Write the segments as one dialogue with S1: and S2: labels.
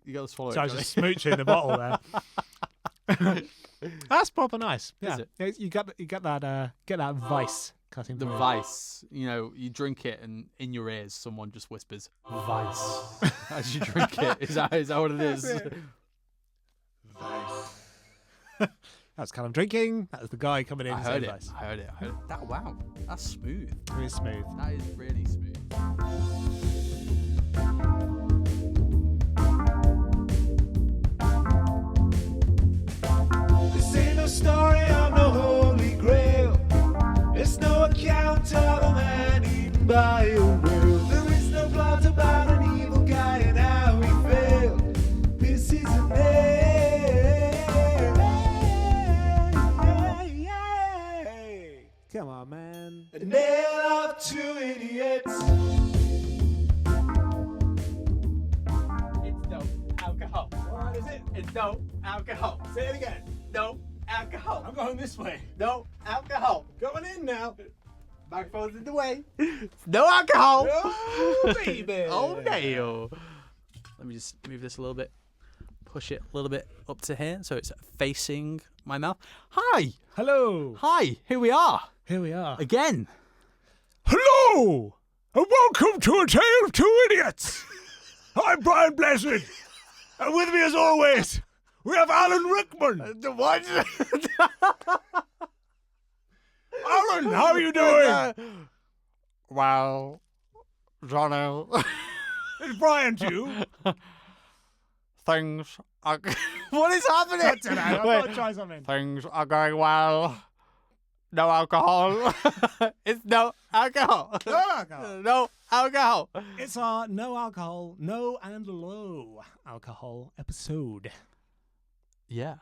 S1: You got to swallow
S2: So I
S1: it.
S2: was just smooching the bottle there. That's proper nice. Yeah,
S1: Is it?
S2: You get that vice cutting
S1: The
S2: through.
S1: vice, you drink it and in your ears someone just whispers vice as you drink it. Is that what it is?
S2: Vice. That's Callam drinking. That was the guy coming in.
S1: I
S2: saying
S1: heard it.
S2: Vice.
S1: I heard it. Wow, that's smooth.
S2: It is smooth.
S1: That is really smooth.
S3: This ain't no story of no holy grail. It's no account of a man eaten by a whale. There is no plot about an evil guy and how he failed. This is a nail.
S2: Come on, man.
S3: A nail of two idiots.
S1: It's no alcohol.
S2: What is it?
S1: It's no alcohol.
S2: Say it again.
S1: No alcohol.
S2: I'm going this way.
S1: No alcohol.
S2: Going in now.
S1: Microphone's in the way. No alcohol.
S2: Oh, baby.
S1: Okay. Let me just move this a little bit. Push it a little bit up to here so it's facing my mouth. Hi.
S2: Hello.
S1: Hi. Here we are.
S2: Here we are.
S1: Again.
S2: Hello, and welcome to A Tale of Two Idiots. I'm Brian Blessed, and with me as always, we have Alan Rickman.
S1: The what?
S2: Alan, how are you doing?
S1: Well, Jonny.
S2: It's Brian too.
S1: Things are... What is happening?
S2: I don't know, I've got to try something.
S1: Things are going well. No alcohol. It's no alcohol.
S2: No alcohol.
S1: No alcohol.
S2: It's our no alcohol, no and low alcohol episode.
S1: Yeah.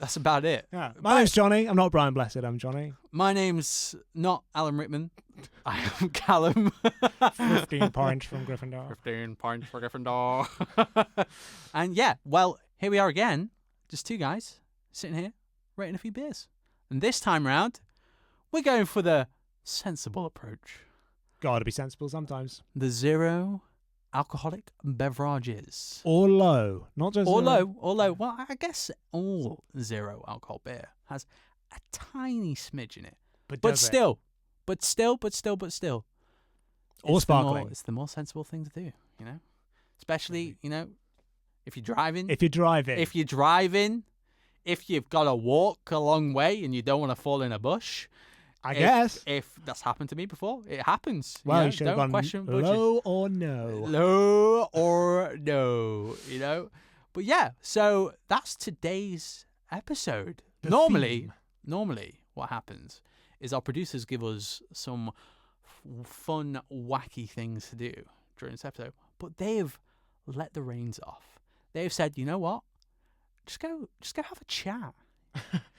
S1: That's about it.
S2: Yeah. My name's Jonny. I'm not Brian Blessed, I'm Jonny.
S1: My name's not Alan Rickman. I am Callam.
S2: 15 points from Gryffindor.
S1: 15 points for Gryffindor. And yeah, well, here we are again. Just two guys sitting here rating a few beers. And this time round, we're going for the sensible approach.
S2: Gotta be sensible sometimes.
S1: The zero alcoholic beverages.
S2: Or low. Not just
S1: Or
S2: zero.
S1: low. Well, I guess all zero alcohol beer has a tiny smidge in it. But
S2: does it?
S1: still.
S2: Or
S1: It's the
S2: sparkling.
S1: it's the more sensible thing to do, Especially, if you're driving.
S2: If you're driving.
S1: If you've got to walk a long way and you don't want to fall in a bush.
S2: I guess.
S1: If that's happened to me before, it happens.
S2: Well, you should have
S1: don't
S2: gone
S1: question budget.
S2: low or no.
S1: Low or no, But yeah, so that's today's episode.
S2: The
S1: Normally,
S2: theme.
S1: what happens is our producers give us some fun, wacky things to do during this episode. But they've let the reins off. They've said, you know what? Just go have a chat.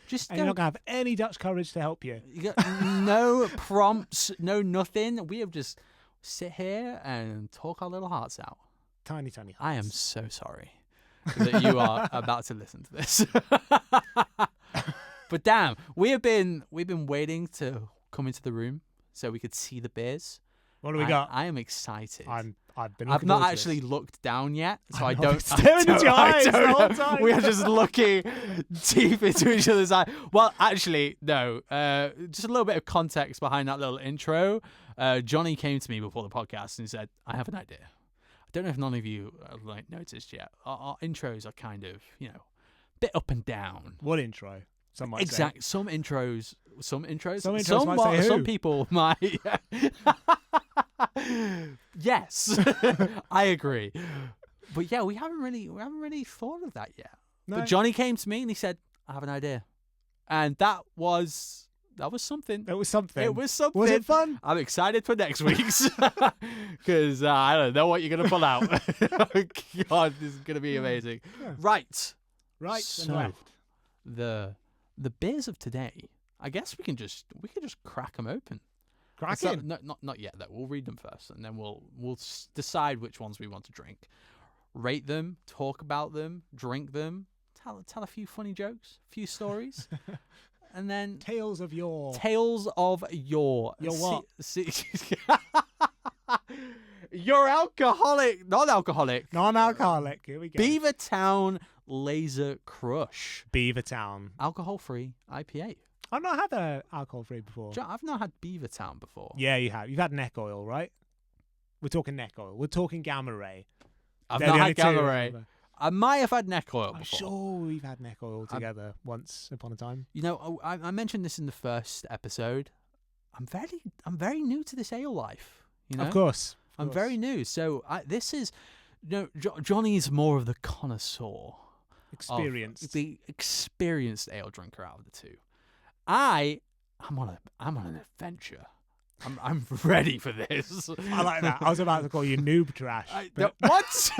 S1: Just
S2: And you're not going to have any Dutch courage to help you.
S1: You got no prompts, no nothing. We have just sit here and talk our little hearts out.
S2: Tiny, tiny hearts.
S1: I am so sorry that you are about to listen to this. But damn, we've been waiting to come into the room so we could see the beers.
S2: What do we got?
S1: I am excited.
S2: I've been.
S1: I've not
S2: forward to
S1: actually
S2: this.
S1: looked down yet, so
S2: I'm
S1: I don't.
S2: staring into your eyes the whole
S1: know.
S2: time.
S1: We are just looking deep into each other's eyes. Well, actually, no. Just a little bit of context behind that little intro. Jonny came to me before the podcast and said, "I have an idea." I don't know if none of you noticed yet. Our intros are kind of, bit up and down.
S2: What intro? Some might
S1: Exactly. Some intros. Some
S2: might say who.
S1: Some people might. Yes, I agree. But yeah, we haven't really thought of that yet.
S2: No.
S1: But Jonny came to me and he said, "I have an idea," and that was something.
S2: It was something.
S1: It was something.
S2: Was it fun?
S1: I'm excited for next week's because I don't know what you're gonna pull out. God, this is gonna be amazing.
S2: Yeah.
S1: Right.
S2: Right and
S1: So
S2: left.
S1: the beers of today. I guess we can just crack them open.
S2: Cracking.
S1: Not yet though. We'll read them first, and then we'll decide which ones we want to drink, rate them, talk about them, drink them, tell a few funny jokes, a few stories, and then
S2: Tales of your.
S1: tales of your
S2: Your what?
S1: You're alcoholic. Non-alcoholic.
S2: Non-alcoholic. Here we go.
S1: Beavertown Laser Crush.
S2: Beavertown.
S1: Alcohol-free IPA.
S2: I've not had an alcohol-free before.
S1: I've not had Beavertown before.
S2: Yeah, you have. You've had neck oil, right? We're talking neck oil. We're talking gamma ray.
S1: I've
S2: They're
S1: not
S2: the
S1: had
S2: only two
S1: Gamma
S2: I
S1: Ray.
S2: remember.
S1: I might have had neck oil
S2: I'm
S1: before.
S2: sure we've had neck oil together once upon a time.
S1: You know, I mentioned this in the first episode. I'm very new to this ale life. You know,
S2: Of course.
S1: I'm very new. So this is, Johnny's more of the connoisseur,
S2: Experienced.
S1: the experienced ale drinker out of the two. I'm on an adventure. I'm ready for this.
S2: I like that. I was about to call you noob trash. but
S1: What?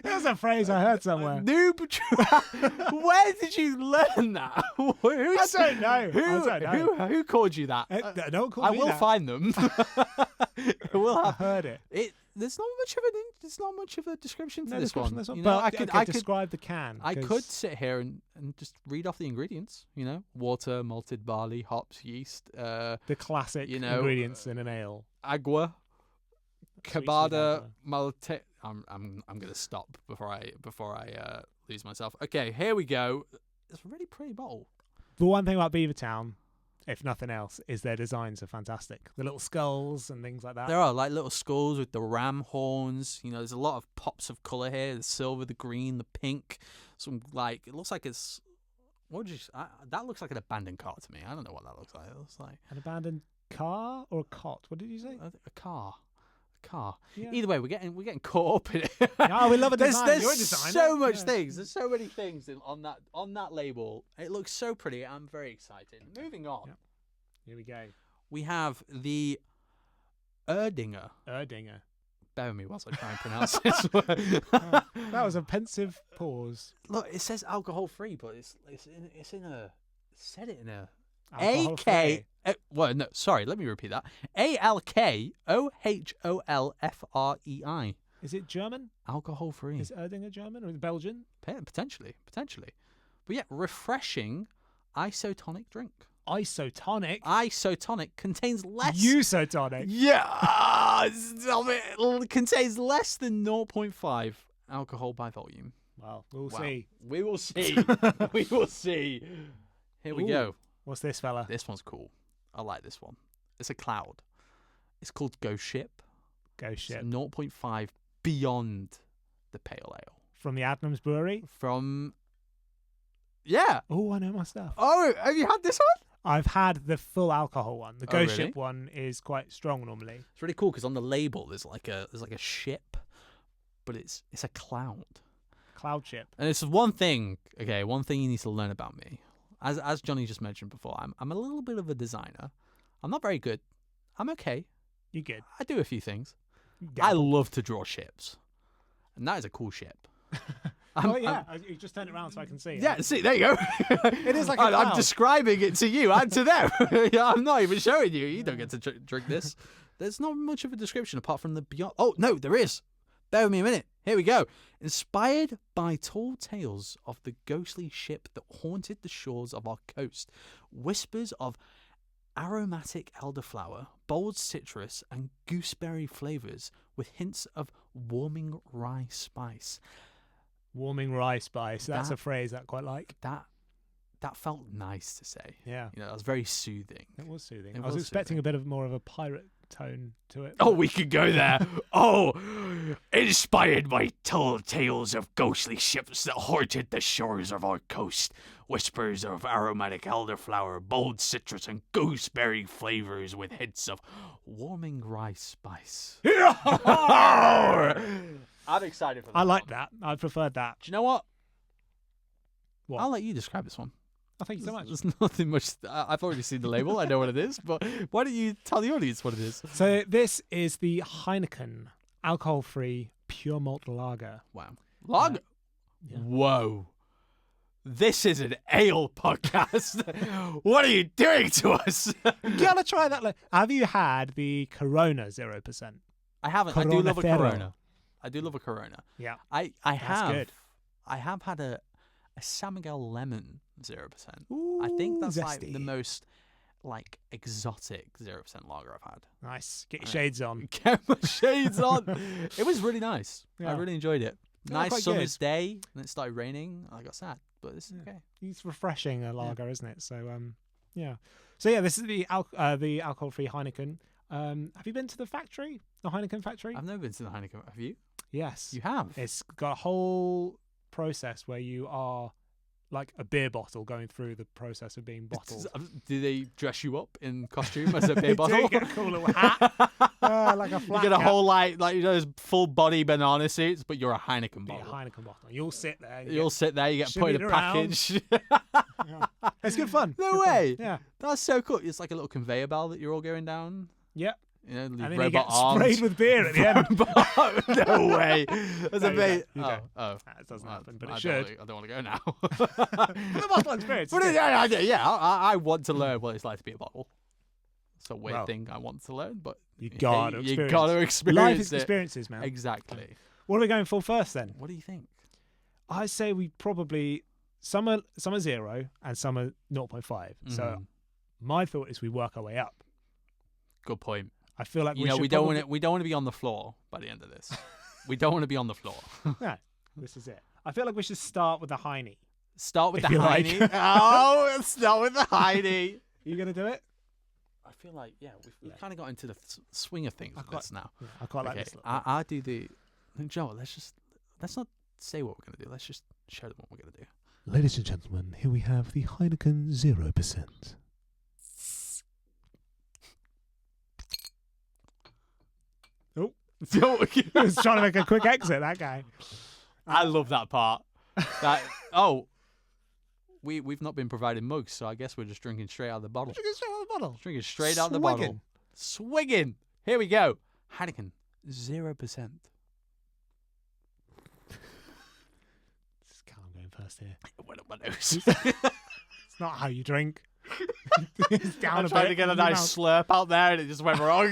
S2: There's a phrase I heard somewhere.
S1: Noob trash. Where did you learn that?
S2: I don't know.
S1: Who called you that?
S2: Don't call
S1: I
S2: me
S1: will
S2: that.
S1: find them. We'll
S2: I
S1: have
S2: heard it.
S1: There's not much of a description to
S2: No
S1: this
S2: description
S1: one.
S2: of this one.
S1: You know,
S2: But I could describe the can.
S1: I
S2: 'cause
S1: could sit here and just read off the ingredients. You know, water, malted barley, hops, yeast,
S2: the classic
S1: ingredients
S2: ingredients in an ale.
S1: agua,
S2: Sweet
S1: cabada,
S2: agua.
S1: malte. I'm gonna stop before I lose myself. Okay, here we go. It's a really pretty bottle.
S2: The one thing about Beavertown, if nothing else, is their designs are fantastic. The little skulls and things like that.
S1: There are like little skulls with the ram horns. You know, there's a lot of pops of color here: the silver, the green, the pink. Some it looks like it's. What would you? That looks like an abandoned car to me. I don't know what that looks like. It looks like
S2: An abandoned car or a cot? What did you say?
S1: a car.
S2: Yeah.
S1: Either way, we're getting caught up in it.
S2: Oh, we love a
S1: There's
S2: design. You're a designer.
S1: so much
S2: Yeah.
S1: things. There's so many things on that label. It looks so pretty. I'm very excited. Moving on,
S2: Yep. Here we go.
S1: we have the Erdinger.
S2: Erdinger.
S1: Bear with me whilst I try and pronounce this word.
S2: That was a pensive pause.
S1: Look, it says alcohol free, but it said it in a
S2: Alcohol
S1: AK.
S2: free.
S1: Well, no, sorry. Let me repeat that. ALKOHOLFREI.
S2: Is it German?
S1: Alcohol free.
S2: Is Erdinger German or is it Belgian?
S1: Potentially. But yeah, refreshing isotonic drink.
S2: Isotonic.
S1: Isotonic contains less.
S2: Usotonic.
S1: Yeah, stop it. It contains less than 0.5 alcohol by volume.
S2: Well, we'll
S1: Wow.
S2: see.
S1: We will see. We will see. Here we
S2: Ooh.
S1: go.
S2: What's this fella?
S1: This one's cool. I like this one. It's a cloud. It's called Ghost Ship.
S2: Go ship.
S1: It's 0.5 beyond the pale ale.
S2: From the Adnams Brewery.
S1: From. Yeah.
S2: Oh, I know my stuff.
S1: Oh, have you had this one?
S2: I've had the full alcohol one. The
S1: Oh,
S2: Ghost
S1: really?
S2: Ship one is quite strong normally.
S1: It's really cool because on the label there's like a ship, but it's a cloud.
S2: Cloud Ship.
S1: And it's one thing. Okay, one thing you need to learn about me. As Johnny just mentioned before, I'm a little bit of a designer. I'm not very good. I'm okay.
S2: You good?
S1: I do a few things.
S2: Yeah.
S1: I love to draw ships, and that is a cool ship.
S2: Oh yeah, you just turn it around so I can see.
S1: Yeah, see, there you go.
S2: It is like a
S1: I'm
S2: cloud.
S1: describing it to you and to them. Yeah, I'm not even showing you. You don't get to drink this. There's not much of a description apart from the beyond. Oh, no, there is. Bear with me a minute. Here we go. Inspired by tall tales of the ghostly ship that haunted the shores of our coast, whispers of aromatic elderflower, bold citrus, and gooseberry flavors with hints of warming rye spice.
S2: Warming rye spice. That's
S1: That-
S2: a phrase that I quite like.
S1: That felt nice to say.
S2: Yeah.
S1: You know, that was very soothing.
S2: It was soothing.
S1: It
S2: I was
S1: was
S2: expecting
S1: soothing.
S2: a bit of more of a pirate tone to it.
S1: Oh, we could go there. Oh, inspired by tall tales of ghostly ships that haunted the shores of our coast, whispers of aromatic elderflower, bold citrus, and gooseberry flavors with hints of warming rye spice. I'm excited for that.
S2: I like that. I preferred that.
S1: Do you know what?
S2: What?
S1: I'll let you describe this one.
S2: Oh, thank you so much.
S1: There's nothing much. I've already seen the label. I know what it is. But why don't you tell the audience what it is?
S2: So this is the Heineken alcohol-free pure malt lager.
S1: Wow. Lager.
S2: yeah.
S1: Whoa. This is an ale podcast. What are you doing to us?
S2: You gotta try that. Have you had the Corona 0%?
S1: I haven't. I do
S2: Corona
S1: love a
S2: Ferro.
S1: Corona. I do love a Corona.
S2: Yeah.
S1: I
S2: That's
S1: have.
S2: good.
S1: I have had a San Miguel lemon 0%. I think that's like
S2: zesty.
S1: the most like exotic 0% lager I've had.
S2: Nice. Get your shades on.
S1: Get my shades on. It was really nice.
S2: Yeah.
S1: I really enjoyed it.
S2: Yeah,
S1: Nice
S2: quite
S1: summer's day, and it started raining. I got sad, but this is okay.
S2: It's refreshing a lager, isn't it? So yeah. So yeah, this is the alcohol-free Heineken. Have you been to the factory, the Heineken factory?
S1: I've never been to the Heineken. Have you?
S2: Yes.
S1: You have.
S2: It's got a whole process where you are like a beer bottle going through the process of being bottled.
S1: Do they dress you up in costume as a beer
S2: You
S1: bottle?
S2: get a cool little hat, like a flat
S1: You get a
S2: cap.
S1: whole like those full body banana suits, but you're a Heineken
S2: Be a
S1: bottle.
S2: Heineken bottle. You'll sit there. and
S1: You'll sit there. You get put in a
S2: shimmied around.
S1: package.
S2: Yeah. It's good fun.
S1: No
S2: Good fun.
S1: way.
S2: Yeah.
S1: That's so cool. It's like a little conveyor belt that you're all going down.
S2: Yep.
S1: You know,
S2: And then you
S1: robot
S2: get
S1: arms.
S2: sprayed with beer at the end.
S1: No way. That's
S2: No,
S1: a
S2: you
S1: bit.
S2: don't. You don't.
S1: Oh.
S2: That doesn't happen, but
S1: I
S2: it
S1: don't
S2: should.
S1: I don't want to go now.
S2: For the bottle experience.
S1: But
S2: it's good.
S1: I want to learn what it's like to be a bottle. It's a weird
S2: Well,
S1: thing I want to learn, but
S2: You gotta
S1: you
S2: experience.
S1: gotta
S2: Life
S1: experience it.
S2: experiences, man.
S1: Exactly.
S2: What are we going for first then?
S1: What do you think?
S2: I say we probably some are 0 and some are 0.5. So
S1: Mhm.
S2: my thought is we work our way up.
S1: Good point.
S2: I feel like
S1: You
S2: we
S1: know,
S2: should
S1: we don't
S2: probably-
S1: want to. We don't want to be on the floor by the end of this. We don't want to be on the floor.
S2: No, this is it. I feel like we should start with the Heine.
S1: Start with
S2: If
S1: the
S2: you like.
S1: Heine. Oh, let's start with the Heine.
S2: You gonna do it?
S1: I feel like we've kind of got into the swing of things with this now.
S2: Yeah, I quite like
S1: Okay,
S2: this.
S1: I do the. Joe, let's not say what we're gonna do. Let's just show them what we're gonna do.
S3: Ladies and gentlemen, here we have the Heineken 0%.
S2: He was trying to make a quick exit. That guy.
S1: I love that part. We've not been provided mugs, so I guess we're just drinking straight out of the bottle.
S2: Drinking straight out of the bottle.
S1: Drinking straight out of the bottle. Swigging. Here we go. Heineken 0%.
S2: This is Callam going first here.
S1: It went up my nose.
S2: It's not how you drink. It's down
S1: I'm
S2: a
S1: trying
S2: bit
S1: to get a
S2: in your
S1: nice
S2: mouth.
S1: slurp out there, and it just went wrong.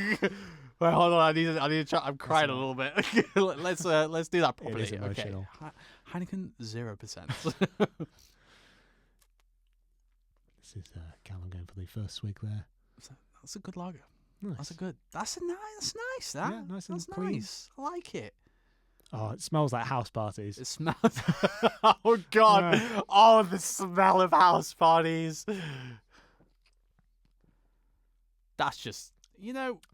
S1: Wait, hold on. I need to try. I'm crying a little bit. Let's do that properly.
S2: is
S1: Okay.
S2: emotional.
S1: Heineken 0%.
S2: This is Callam going for the first swig there.
S1: That's a good lager.
S2: Nice.
S1: That's nice. That.
S2: Yeah, nice and
S1: That's
S2: clean.
S1: nice. I like it.
S2: Oh, it smells like house parties.
S1: It smells. Oh God!
S2: Yeah.
S1: Oh, the smell of house parties. That's just,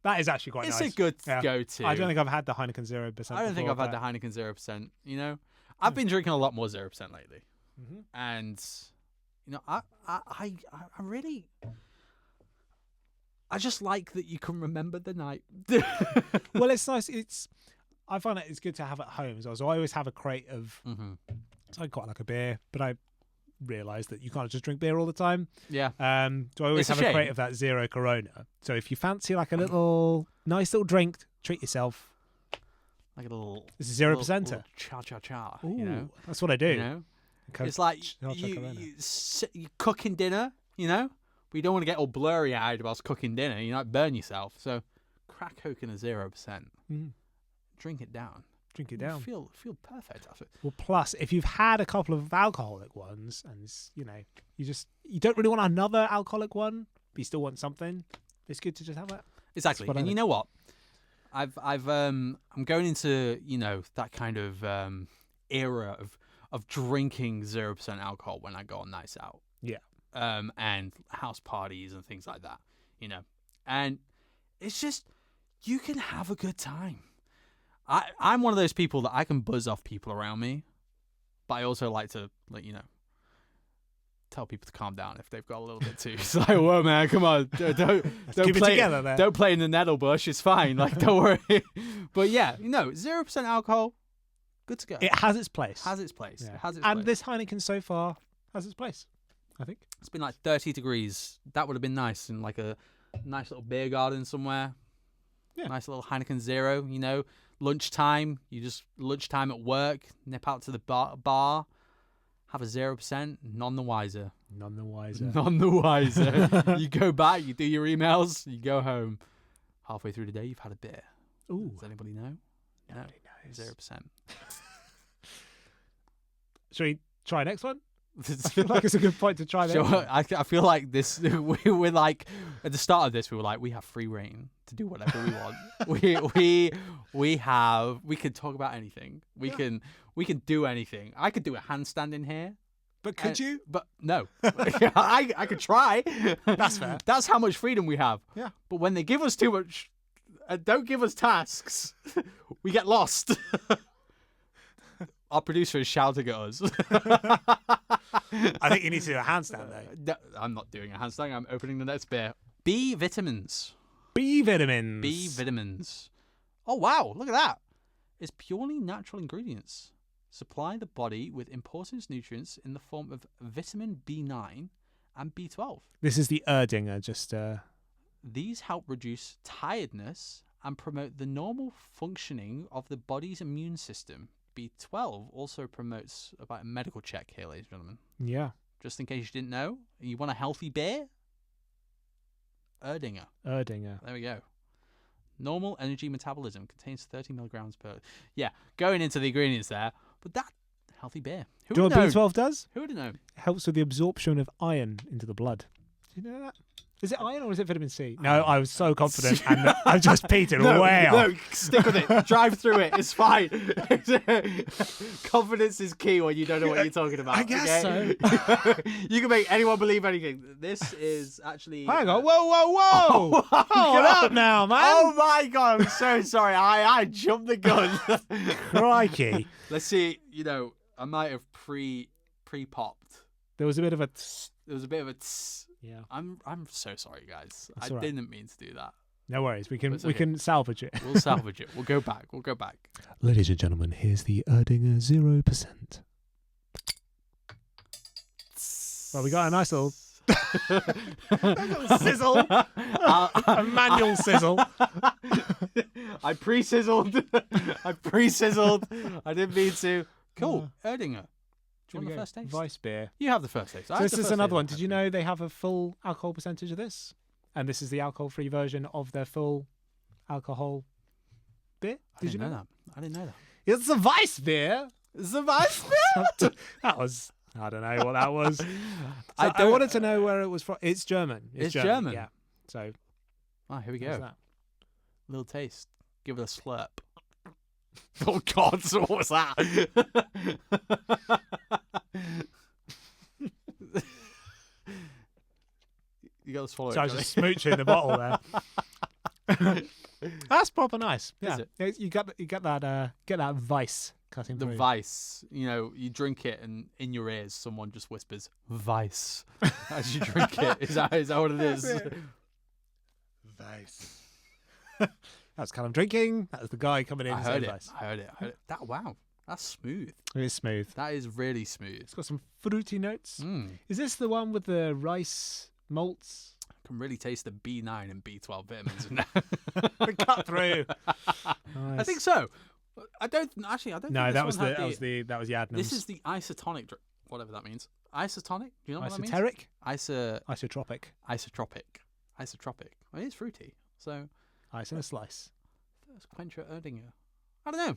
S2: That is actually quite
S1: it's
S2: nice.
S1: a good
S2: Yeah.
S1: go-to.
S2: I don't think I've had the Heineken 0%.
S1: I don't think I've had the Heineken 0%. I've been drinking a lot more 0% lately,
S2: Mm-hmm.
S1: and I really, I just like that you can remember the night.
S2: Well, it's nice. I find it's good to have at home as well. So I always have a crate of.
S1: Mhm.
S2: I quite like a beer, but I realise that you can't just drink beer all the time.
S1: Yeah.
S2: So I always
S1: It's a
S2: have a crate
S1: shame.
S2: of that 0 Corona. So if you fancy like a little nice little drink, treat yourself.
S1: Like a little.
S2: This is 0%er.
S1: Cha.
S2: Ooh, that's what I do. Okay.
S1: It's like
S2: Cha-cha Corona.
S1: you're cooking dinner, but you don't want to get all blurry-eyed whilst cooking dinner. You might burn yourself. So crack open a 0%.
S2: Mm.
S1: Drink it down.
S2: Drink it
S1: You'll
S2: down.
S1: Feel perfect after.
S2: Well, plus if you've had a couple of alcoholic ones, and you don't really want another alcoholic one, but you still want something, it's good to just have that.
S1: Exactly.
S2: what I
S1: And you
S2: think.
S1: know what? I'm going into that kind of era of drinking 0% alcohol when I go on nights out.
S2: Yeah.
S1: And house parties and things like that. And it's just you can have a good time. I'm one of those people that I can buzz off people around me, but I also like to tell people to calm down if they've got a little bit too. It's like, whoa, man, come on, don't
S2: keep it
S1: play
S2: together there.
S1: Don't play in the nettle bush. It's fine. Like, don't worry. But yeah, 0% alcohol, good to go.
S2: It has its place.
S1: has its place.
S2: Yeah.
S1: It has its
S2: and
S1: place.
S2: this Heineken so far has its place, I think.
S1: It's been like 30 degrees. That would have been nice in like a nice little beer garden somewhere.
S2: Yeah.
S1: Nice little Heineken 0. Lunchtime. Lunchtime at work. Nip out to the bar. Have a 0%. None the wiser.
S2: None the wiser.
S1: None the wiser. You go back. You do your emails. You go home. Halfway through the day, you've had a beer.
S2: Ooh.
S1: Does anybody know?
S2: Nobody knows.
S1: 0%.
S2: Shall we try next one? I feel like it's a good point to try that.
S1: Sure, I feel like this. We're like at the start of this. We were like, we have free reign to do whatever we want. we can talk about anything. We can do anything. I could do a handstand in here.
S2: But could you?
S1: But no, I could try.
S2: That's fair.
S1: That's how much freedom we have.
S2: Yeah.
S1: But when they give us too much, don't give us tasks, we get lost. Our producer is shouting at us.
S2: I think you need to do a handstand, though.
S1: No, I'm not doing a handstand. I'm opening the next beer. B vitamins.
S2: B vitamins.
S1: B vitamins. Oh, wow. Look at that. It's purely natural ingredients. Supply the body with important nutrients in the form of vitamin B9 and B12.
S2: This is the Erdinger, just...
S1: These help reduce tiredness and promote the normal functioning of the body's immune system. B12 also promotes about a medical check here, ladies and gentlemen.
S2: Yeah.
S1: Just in case you didn't know, you want a healthy beer? Erdinger.
S2: Erdinger.
S1: There we go. Normal energy metabolism contains 30 milligrams per... Yeah, going into the ingredients there, but that healthy beer.
S2: Do you know what B12 does?
S1: Who would have known?
S2: It helps with the absorption of iron into the blood. Do you know that? Is it iron or is it vitamin C? No, I was so confident and I just petered way off.
S1: No, stick with it. Drive through it. It's fine. Confidence is key when you don't know what you're talking about.
S2: I guess so.
S1: You can make anyone believe anything. This is actually...
S2: Hang on. Whoa. Hold up now, man.
S1: Oh, my God. I'm so sorry. I jumped the gun.
S2: Crikey.
S1: Let's see. I might have pre-popped.
S2: There was a bit of a...
S1: There was a bit of a... Tss.
S2: Yeah.
S1: I'm so sorry, guys.
S2: That's
S1: I
S2: all right.
S1: didn't mean to do that.
S2: No worries. We can
S1: It's
S2: we
S1: okay.
S2: can salvage it.
S1: We'll salvage it. We'll go back.
S2: Ladies and gentlemen, here's the Erdinger 0%. Well, we got a nice little sizzle. A manual sizzle.
S1: I pre-sizzled. I didn't mean to. Cool. Erdinger. Do you want the first taste?
S2: Vice beer.
S1: You have the first taste.
S2: So this is another one. Did you know they have a full alcohol percentage of this? And this is the alcohol-free version of their full alcohol beer?
S1: Did you know that? I didn't know that.
S2: It's a Vice beer.
S1: It's a Vice beer?
S2: That was... I don't know what that was. So
S1: I
S2: I wanted to know where it was from. It's German.
S1: It's German.
S2: Yeah. So...
S1: Oh, here we
S2: what's
S1: go.
S2: that?
S1: Little taste. Give it a slurp. Oh, God. So what was that? You got to swallow
S2: So I
S1: it.
S2: was
S1: Jonny.
S2: just smooching the bottle there. That's proper nice.
S1: Is
S2: Yeah.
S1: it?
S2: You get that Vice cutting
S1: The
S2: through.
S1: Vice, you drink it and in your ears someone just whispers Vice as you drink it. Is that what it is?
S2: Vice. That's Callam drinking. That was the guy coming in.
S1: I
S2: and
S1: heard
S2: saying
S1: it.
S2: Vice.
S1: I heard it. Wow, that's smooth.
S2: It is smooth.
S1: That is really smooth.
S2: It's got some fruity notes.
S1: Mm.
S2: Is this the one with the rice malts?
S1: I can really taste the B9 and B12 vitamins in there.
S2: The cut through.
S1: I think so. I don't
S2: No,
S1: think this
S2: that was
S1: one
S2: the
S1: had
S2: that was Yadnam's.
S1: This is the isotonic drink, whatever that means. Isotonic? Do you know what that means?
S2: Isoteric?
S1: Isotropic.
S2: Isotropic.
S1: Well, it is fruity. So
S2: Ice in a slice.
S1: that's Quencher Erdinger. I don't know.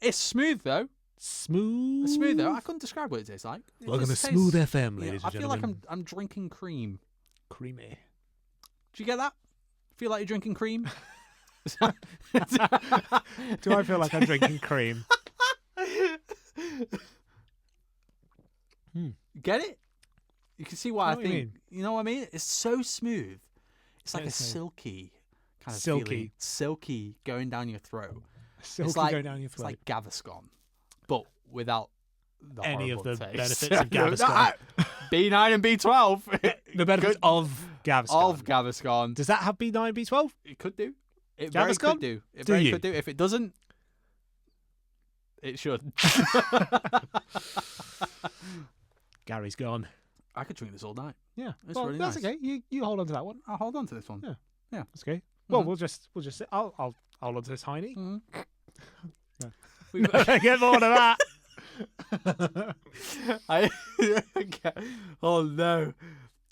S1: It's smooth though.
S2: Smooth.
S1: It's smooth though. I couldn't describe what it tastes like. It
S2: Welcome to
S1: just
S2: Smooth
S1: tastes-
S2: FM,
S1: yeah,
S2: ladies
S1: I
S2: and
S1: feel like
S2: gentlemen.
S1: I'm drinking cream.
S2: Creamy.
S1: Do you get that? Feel like you're drinking cream?
S2: Do I feel like I'm drinking cream?
S1: Get it? You can see why
S2: I know
S1: I
S2: what you
S1: think. You know what I mean? It's so smooth. It's like
S2: Yeah,
S1: a
S2: it's smooth.
S1: silky kind of
S2: Silky.
S1: feeling. Silky going down your throat.
S2: Silky
S1: it's like
S2: going down your throat.
S1: It's like Gaviscon, but without the
S2: Any of
S1: horrible
S2: the
S1: taste.
S2: benefits of Gaviscon.
S1: B9 and B12.
S2: The benefits of Gaviscon.
S1: Of Gaviscon.
S2: Does that have B9, B12?
S1: It could do. It very
S2: Gaviscon?
S1: could do. It
S2: Do
S1: very
S2: you?
S1: could do. If it doesn't, it should.
S2: Gary's gone.
S1: I could drink this all night.
S2: Yeah,
S1: It's
S2: well,
S1: really
S2: that's
S1: nice.
S2: okay. You hold on to that one.
S1: I'll hold on to this one.
S2: Yeah.
S1: Yeah.
S2: That's okay. Well,
S1: Mhm.
S2: we'll just I'll hold on to this Heine.
S1: Mhm.
S2: Yeah.
S1: We've-
S2: Get more of that.
S1: Oh no!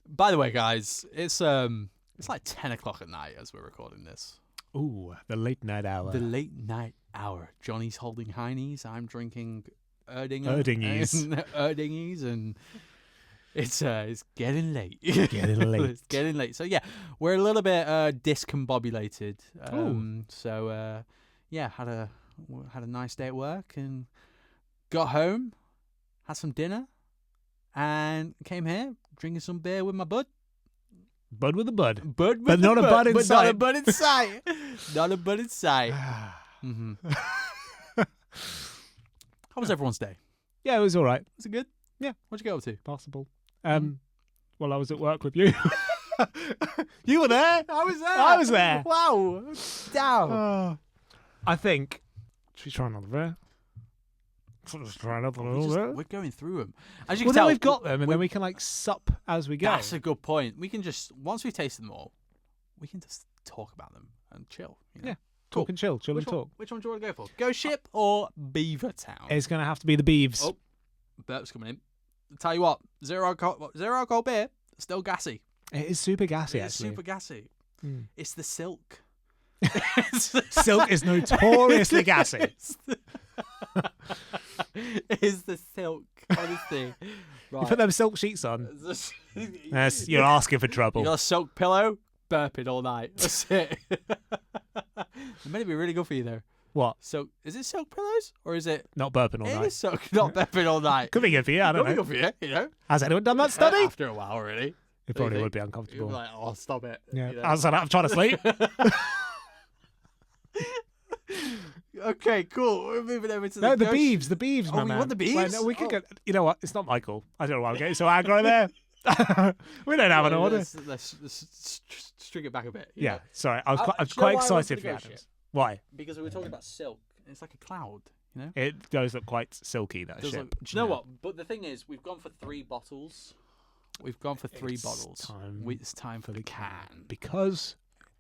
S1: By the way, guys, it's like 10 o'clock at night as we're recording this.
S2: Ooh, the late night hour.
S1: The late night hour. Johnny's holding Heinies. I'm drinking Erdingies.
S2: Erdingies.
S1: Erdingies, and It's getting late.
S2: Getting late.
S1: It's getting late. So yeah, we're a little bit discombobulated.
S2: Ooh.
S1: So yeah, had a nice day at work and got home, had some dinner, and came here drinking some beer with my bud.
S2: Bud with a bud.
S1: Bud with
S2: But not a bud in
S1: but
S2: sight.
S1: not a bud in sight. Not a bud in sight. Mm-hmm. How was everyone's day?
S2: Yeah, it was all right.
S1: Was it good?
S2: Yeah.
S1: What'd you get up to?
S2: Possible. Well, I was at work with you. You were there.
S1: I was there.
S2: I was there.
S1: Wow. Down.
S2: I think. Should we try another beer? Let's try another little bit.
S1: We're going through them. As you
S2: Well,
S1: can
S2: then
S1: tell,
S2: we've got them, and then we can like sup as we go.
S1: That's a good point. We can just, once we taste them all, we can just talk about them and chill. You know?
S2: Yeah.
S1: Cool.
S2: Talk and chill and talk.
S1: Which one do you want to go for? Ghost Ship or Beavertown?
S2: It's going to have to be the Beeves.
S1: Oh, burp's coming in. Tell you what, zero alcohol beer, still gassy.
S2: It is super gassy,
S1: It's
S2: actually.
S1: super gassy.
S2: Mm.
S1: It's the silk.
S2: Silk is notoriously gassy.
S1: It's the silk, honestly. Right.
S2: You put them silk sheets on. Yes, you're asking for trouble.
S1: You got a silk pillow, burping all night. That's it. It may be really good for you though.
S2: What?
S1: So, is it silk pillows or is it?
S2: Not burping all
S1: It
S2: night.
S1: is silk, not burping all night.
S2: Could be good for you. I don't
S1: Could be
S2: know.
S1: good for you, you know.
S2: Has anyone done that study?
S1: After a while, really.
S2: It probably
S1: think?
S2: would be
S1: You'd
S2: uncomfortable.
S1: be like, oh, stop it.
S2: Yeah.
S1: you know.
S2: I'm trying to sleep.
S1: Okay, cool. We're moving over to
S2: No, the
S1: ghost-
S2: Beeves. The Beeves,
S1: Oh,
S2: my
S1: you
S2: man.
S1: want the Beeves?
S2: Well, no, we could
S1: Oh.
S2: get. You know what? It's not Michael. I don't know why I'm getting so aggro there. We don't have an order.
S1: Let's string it back a bit. you
S2: Yeah,
S1: know.
S2: sorry. I was
S1: Do
S2: quite,
S1: you know why I
S2: excited
S1: wanted
S2: for
S1: to
S2: the
S1: go
S2: Adams.
S1: shit?
S2: Why?
S1: Because we were talking about silk. It's like a cloud, you know.
S2: It does look quite silky, that
S1: Does
S2: ship.
S1: look- do you know what? But the thing is, we've gone for 3 bottles. We've gone for 3
S2: It's
S1: bottles.
S2: time
S1: It's time for the can.
S2: Because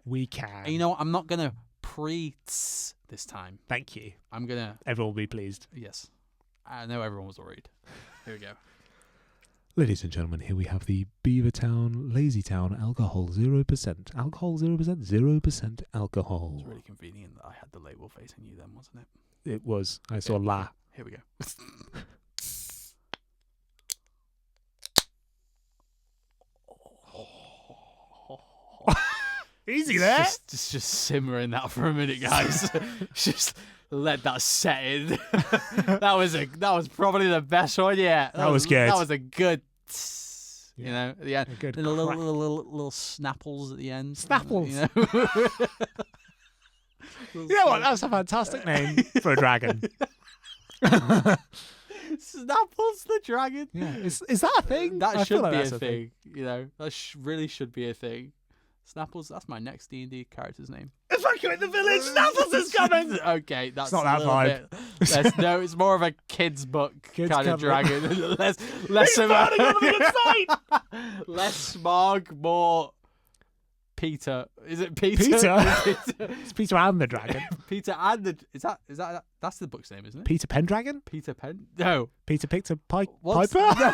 S2: we can.
S1: And you know what? I'm not gonna pre-ts this time.
S2: Thank you.
S1: I'm gonna
S2: Everyone will be pleased.
S1: yes. I know everyone was worried. Here we go.
S2: Ladies and gentlemen, here we have the Beavertown Lazytown alcohol 0%. Alcohol 0%, 0% alcohol.
S1: It's really convenient that I had the label facing you then, wasn't it?
S2: It was. I saw La.
S1: Here we go.
S2: Easy there.
S1: Just simmering that for a minute, guys. Just let that set in. that was probably the best one yet.
S2: That was good.
S1: That was a good. You know, at the end,
S2: A good
S1: and the little,
S2: crack.
S1: little snapples at the end.
S2: Snapples.
S1: You know?
S2: You know what? That's a fantastic name for a dragon.
S1: Snapples the dragon.
S2: Yeah. Is that a thing?
S1: That
S2: I feel
S1: should
S2: like
S1: be
S2: that's
S1: a thing. You know, that really should be a thing. Snapples. That's my next D&D character's name.
S2: Evacuate the village. Snapples is coming.
S1: Okay, that's
S2: not that
S1: a little
S2: vibe.
S1: bit less, no, it's more of a kids' book
S2: Kids
S1: kind of
S2: cover.
S1: dragon. less
S2: burning on the inside.
S1: less smog, more Peter. Is it Peter?
S2: Peter? It's Peter and the Dragon.
S1: Peter and the is that that's the book's name, isn't it?
S2: Peter Pendragon?
S1: Peter Pen? No.
S2: Peter picked a
S1: What's,
S2: Piper?
S1: no.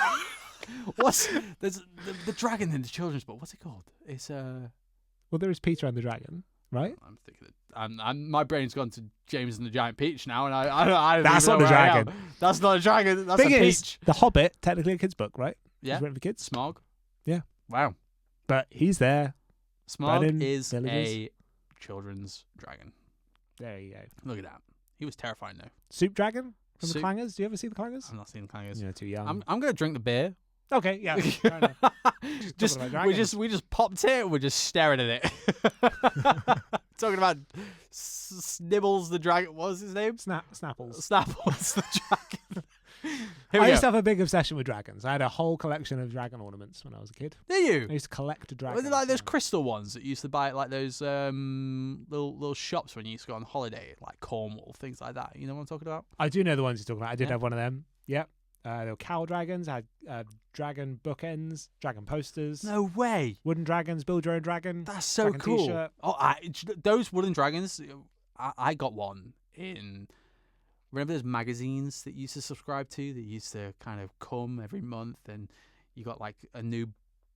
S1: What's there's the dragon in the children's book? What's it called? It's
S2: Well, there is Peter and the Dragon, right?
S1: I'm thinking. I'm my brain's gone to James and the Giant Peach now, and I don't
S2: That's
S1: even
S2: not
S1: know
S2: the
S1: where I am.
S2: dragon.
S1: That's not a dragon. That's
S2: Thing
S1: a
S2: is,
S1: peach.
S2: The Hobbit, technically a kid's book, right?
S1: Yeah.
S2: It's written for kids.
S1: Smog.
S2: Yeah.
S1: Wow.
S2: But he's there.
S1: Smog
S2: Right in
S1: is
S2: villages.
S1: a children's dragon.
S2: There you go.
S1: Look at that. He was terrifying though.
S2: Soup Dragon from
S1: Soup-
S2: the Clangers. Do you ever see the Clangers?
S1: I'm not seeing clangers.
S2: You're too young.
S1: I'm gonna drink the beer.
S2: Okay, yeah. fair enough.
S1: just
S2: talking about
S1: we
S2: dragons.
S1: just popped it. We're just staring at it. Talking about Snibbles the dragon. What was his name?
S2: Snapples.
S1: Snapples the dragon. Here
S2: I
S1: we
S2: used to
S1: go.
S2: have a big obsession with dragons. I had a whole collection of dragon ornaments when I was a kid.
S1: Did you?
S2: I used to collect
S1: Were
S2: dragons.
S1: they like those crystal ones that you used to buy at like those little shops when you used to go on holiday, like Cornwall, things like that? You know what I'm talking about?
S2: I do know the ones you're talking about. I did
S1: Yeah.
S2: have one of them. Yep. There were cow dragons. I had dragon bookends, dragon posters.
S1: No way.
S2: Wooden dragons, build your own dragon.
S1: That's so
S2: Dragon
S1: cool.
S2: t-shirt.
S1: Oh, those wooden dragons. I got one in. Remember those magazines that you used to subscribe to? That used to kind of come every month, and you got like a new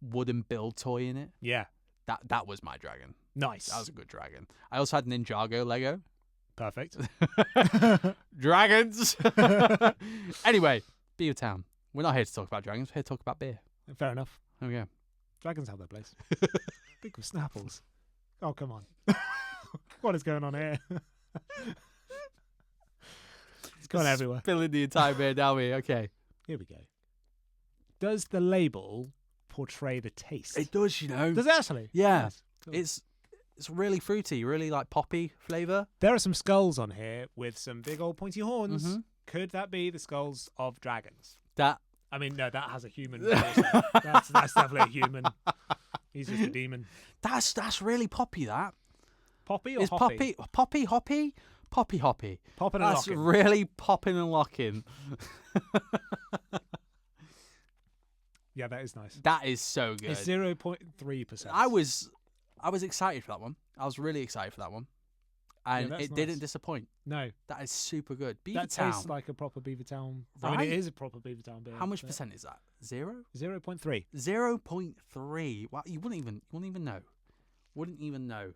S1: wooden build toy in it.
S2: Yeah.
S1: That was my dragon.
S2: Nice.
S1: That was a good dragon. I also had Ninjago Lego.
S2: Perfect.
S1: Dragons. Anyway, Beavertown. We're not here to talk about dragons. We're here to talk about beer.
S2: Fair enough.
S1: Okay.
S2: Dragons have their place. Think of Snapples. Oh, come on. What is going on here? It's gone everywhere.
S1: Spilling the entire beer down me. Okay.
S2: Here we go. Does the label portray the taste?
S1: It does, you know.
S2: Does it actually?
S1: Yeah.
S2: Nice. Cool.
S1: It's really fruity, really like poppy flavour.
S2: There are some skulls on here with some big old pointy horns.
S1: Mhm.
S2: Could that be the skulls of dragons?
S1: That
S2: I mean, no, that has a human. That's definitely a human. He's just a demon.
S1: that's really poppy. That
S2: Poppy or
S1: is
S2: hoppy?
S1: poppy hoppy.
S2: Popping and
S1: That's
S2: locking.
S1: really popping and locking.
S2: Yeah, that is nice.
S1: That is so good.
S2: It's 0.3%.
S1: I was excited for that one. I was really excited for that one, and
S2: that's
S1: it
S2: nice.
S1: didn't disappoint.
S2: No,
S1: That is super good. Beaver
S2: that
S1: Town.
S2: tastes like a proper Beavertown. I mean,
S1: Right?
S2: it is a proper Beavertown beer.
S1: How much
S2: but
S1: percent is that? 0?
S2: 0.3.
S1: 0.3. Wow, you wouldn't even know. Wouldn't even know.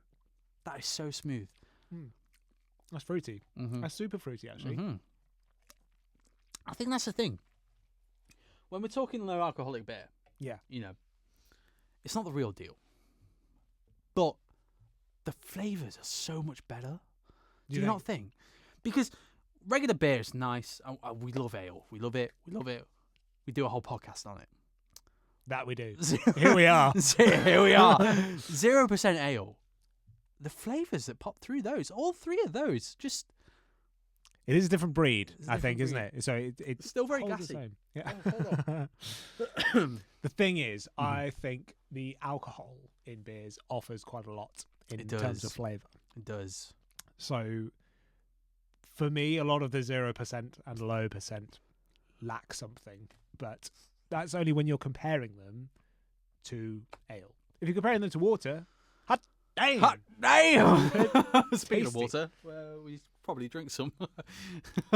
S1: That is so smooth.
S2: That's fruity.
S1: Mm-hmm.
S2: That's super fruity, actually.
S1: Mm-hmm. I think that's the thing. When we're talking low alcoholic beer,
S2: Yeah.
S1: you know, it's not the real deal. But the flavours are so much better. Do you not think? Because regular beer is nice. We love ale. We love it. We love it. We do a whole podcast on it.
S2: That we do. Here we are.
S1: Here we are. 0% ale. The flavours that pop through those, all three of those, just
S2: It is a different breed,
S1: It's a
S2: I think,
S1: different
S2: isn't it? So it's
S1: still very
S2: holds the
S1: gassy.
S2: same. Yeah.
S1: Oh, hold
S2: The thing is, I think the alcohol in beers offers quite a lot in
S1: It
S2: terms
S1: does.
S2: of flavour.
S1: It does.
S2: So for me, a lot of the 0% and low percent lack something, but that's only when you're comparing them to ale. If you're comparing them to water, hot damn!
S1: Hot damn! Speaking of
S2: Tasty.
S1: water, we probably drink some.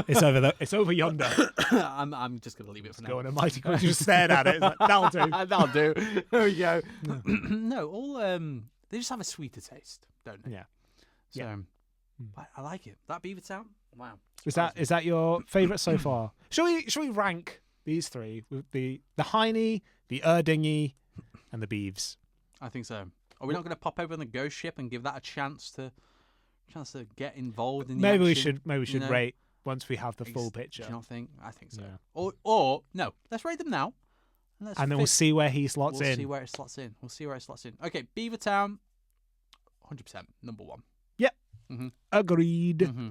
S2: It's over yonder.
S1: I'm just gonna leave it for now.
S2: Go on a mighty quick. You just stared at it. It's like, that'll do.
S1: That'll do. There we go. No, all they just have a sweeter taste, don't they?
S2: Yeah.
S1: So
S2: Yeah.
S1: I like it. That Beaver Town. Wow.
S2: Is that your favourite so far? Shall we rank these three with the Heine, the Erdingy, and the Beeves?
S1: I think so. Are we not going to pop over on the ghost ship and give that a chance to get involved in the
S2: Maybe
S1: action?
S2: we should
S1: know?
S2: rate once we have the full picture,
S1: Do you not think? I think so.
S2: Yeah.
S1: Or no, let's rate them now.
S2: and then we'll see where he slots
S1: We'll
S2: in.
S1: see where it slots in. Okay, Beaver Town, 100% number one.
S2: Yep.
S1: Mm-hmm.
S2: Agreed.
S1: Mm-hmm.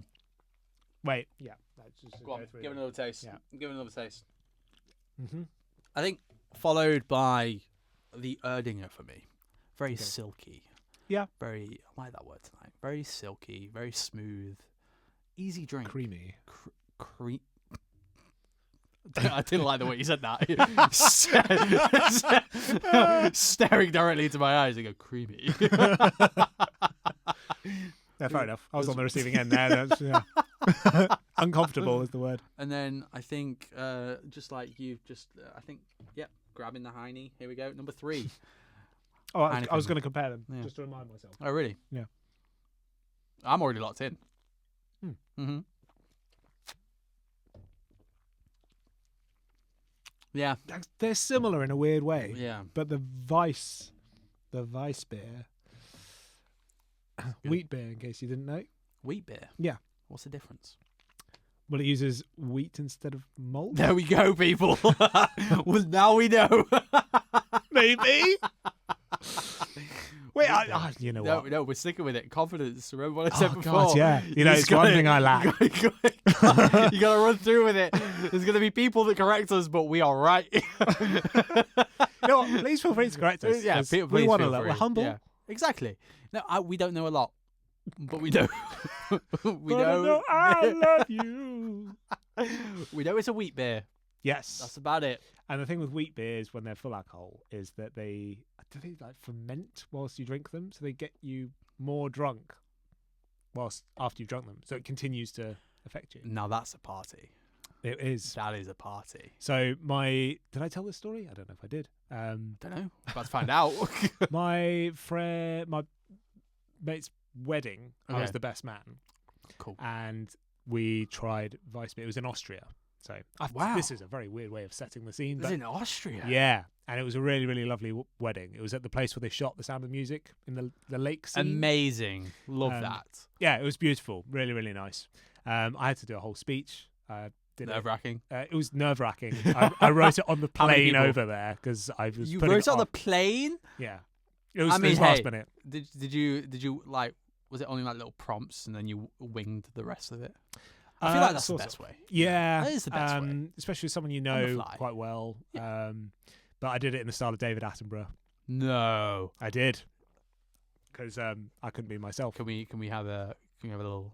S2: Wait, yeah. Let's just
S1: Go on,
S2: go through
S1: give it
S2: them.
S1: another taste.
S2: Yeah.
S1: Give it another taste.
S2: Mm-hmm.
S1: I think followed by the Erdinger for me. Very
S2: Okay.
S1: silky.
S2: Yeah.
S1: Very, I like that word tonight. Very silky, very smooth, easy drink.
S2: Creamy.
S1: Cream. I didn't like the way you said that. Staring directly into my eyes, I go creamy.
S2: Yeah, fair enough. I was on the receiving end there. That's, yeah. Uncomfortable is the word.
S1: And then I think, just like you, grabbing the Heine. Here we go, number 3.
S2: Oh, I was
S1: Heineken.
S2: going to compare them
S1: Yeah.
S2: just to remind myself.
S1: Oh, really?
S2: Yeah.
S1: I'm already locked in. Mm-hmm. Yeah.
S2: They're similar in a weird way.
S1: Yeah.
S2: But the Weiss beer, wheat beer, in case you didn't know.
S1: Wheat beer.
S2: Yeah.
S1: What's the difference?
S2: Well, it uses wheat instead of malt.
S1: There we go, people. Well, now we know.
S2: Maybe. Wait, you know what?
S1: No, we're sticking with it. Confidence. Remember what I said
S2: Oh,
S1: before?
S2: God, yeah. You know, it's one thing I lack.
S1: You gotta run through with it. There's gonna be people that correct us, but we are right.
S2: You know what? Please feel free to correct us.
S1: Yeah,
S2: 'cause
S1: please
S2: we want to
S1: feel
S2: learn.
S1: free.
S2: We're humble.
S1: Yeah, exactly. No, we don't know a lot, but we know. we
S2: But I
S1: know.
S2: I love you.
S1: We know it's a wheat beer.
S2: Yes.
S1: That's about it.
S2: And the thing with wheat beers when they're full alcohol is that they like ferment whilst you drink them, so they get you more drunk whilst after you've drunk them. So it continues to affect you.
S1: Now that's a party.
S2: It is.
S1: That is a party.
S2: So did I tell this story? I don't know if I did.
S1: Don't know. About to find out.
S2: My mate's wedding, I was
S1: Okay.
S2: the best man.
S1: Cool.
S2: And we tried Weiss beer. It was in Austria. So
S1: Wow.
S2: this is a very weird way of setting the scene.
S1: It was
S2: But
S1: in Austria.
S2: yeah, and it was a really, really lovely wedding. It was at the place where they shot The Sound of Music in the lake scene.
S1: Amazing. Love that.
S2: Yeah, it was beautiful. Really, really nice. I had to do a whole speech.
S1: Nerve-wracking.
S2: It was nerve-wracking. I wrote it on the
S1: How many
S2: plane
S1: people?
S2: over there because I was.
S1: You
S2: putting
S1: wrote it on the
S2: off.
S1: plane?
S2: Yeah, it was.
S1: I mean,
S2: it was last
S1: hey,
S2: minute.
S1: Did you like? Was it only like little prompts and then you winged the rest of it? I feel like that's the
S2: sort
S1: best
S2: of.
S1: way.
S2: Yeah,
S1: That is the best way.
S2: especially with someone you
S1: the
S2: know
S1: fly.
S2: quite well. But I did it in the style of David Attenborough.
S1: No.
S2: I did because I couldn't be myself.
S1: Can we have a little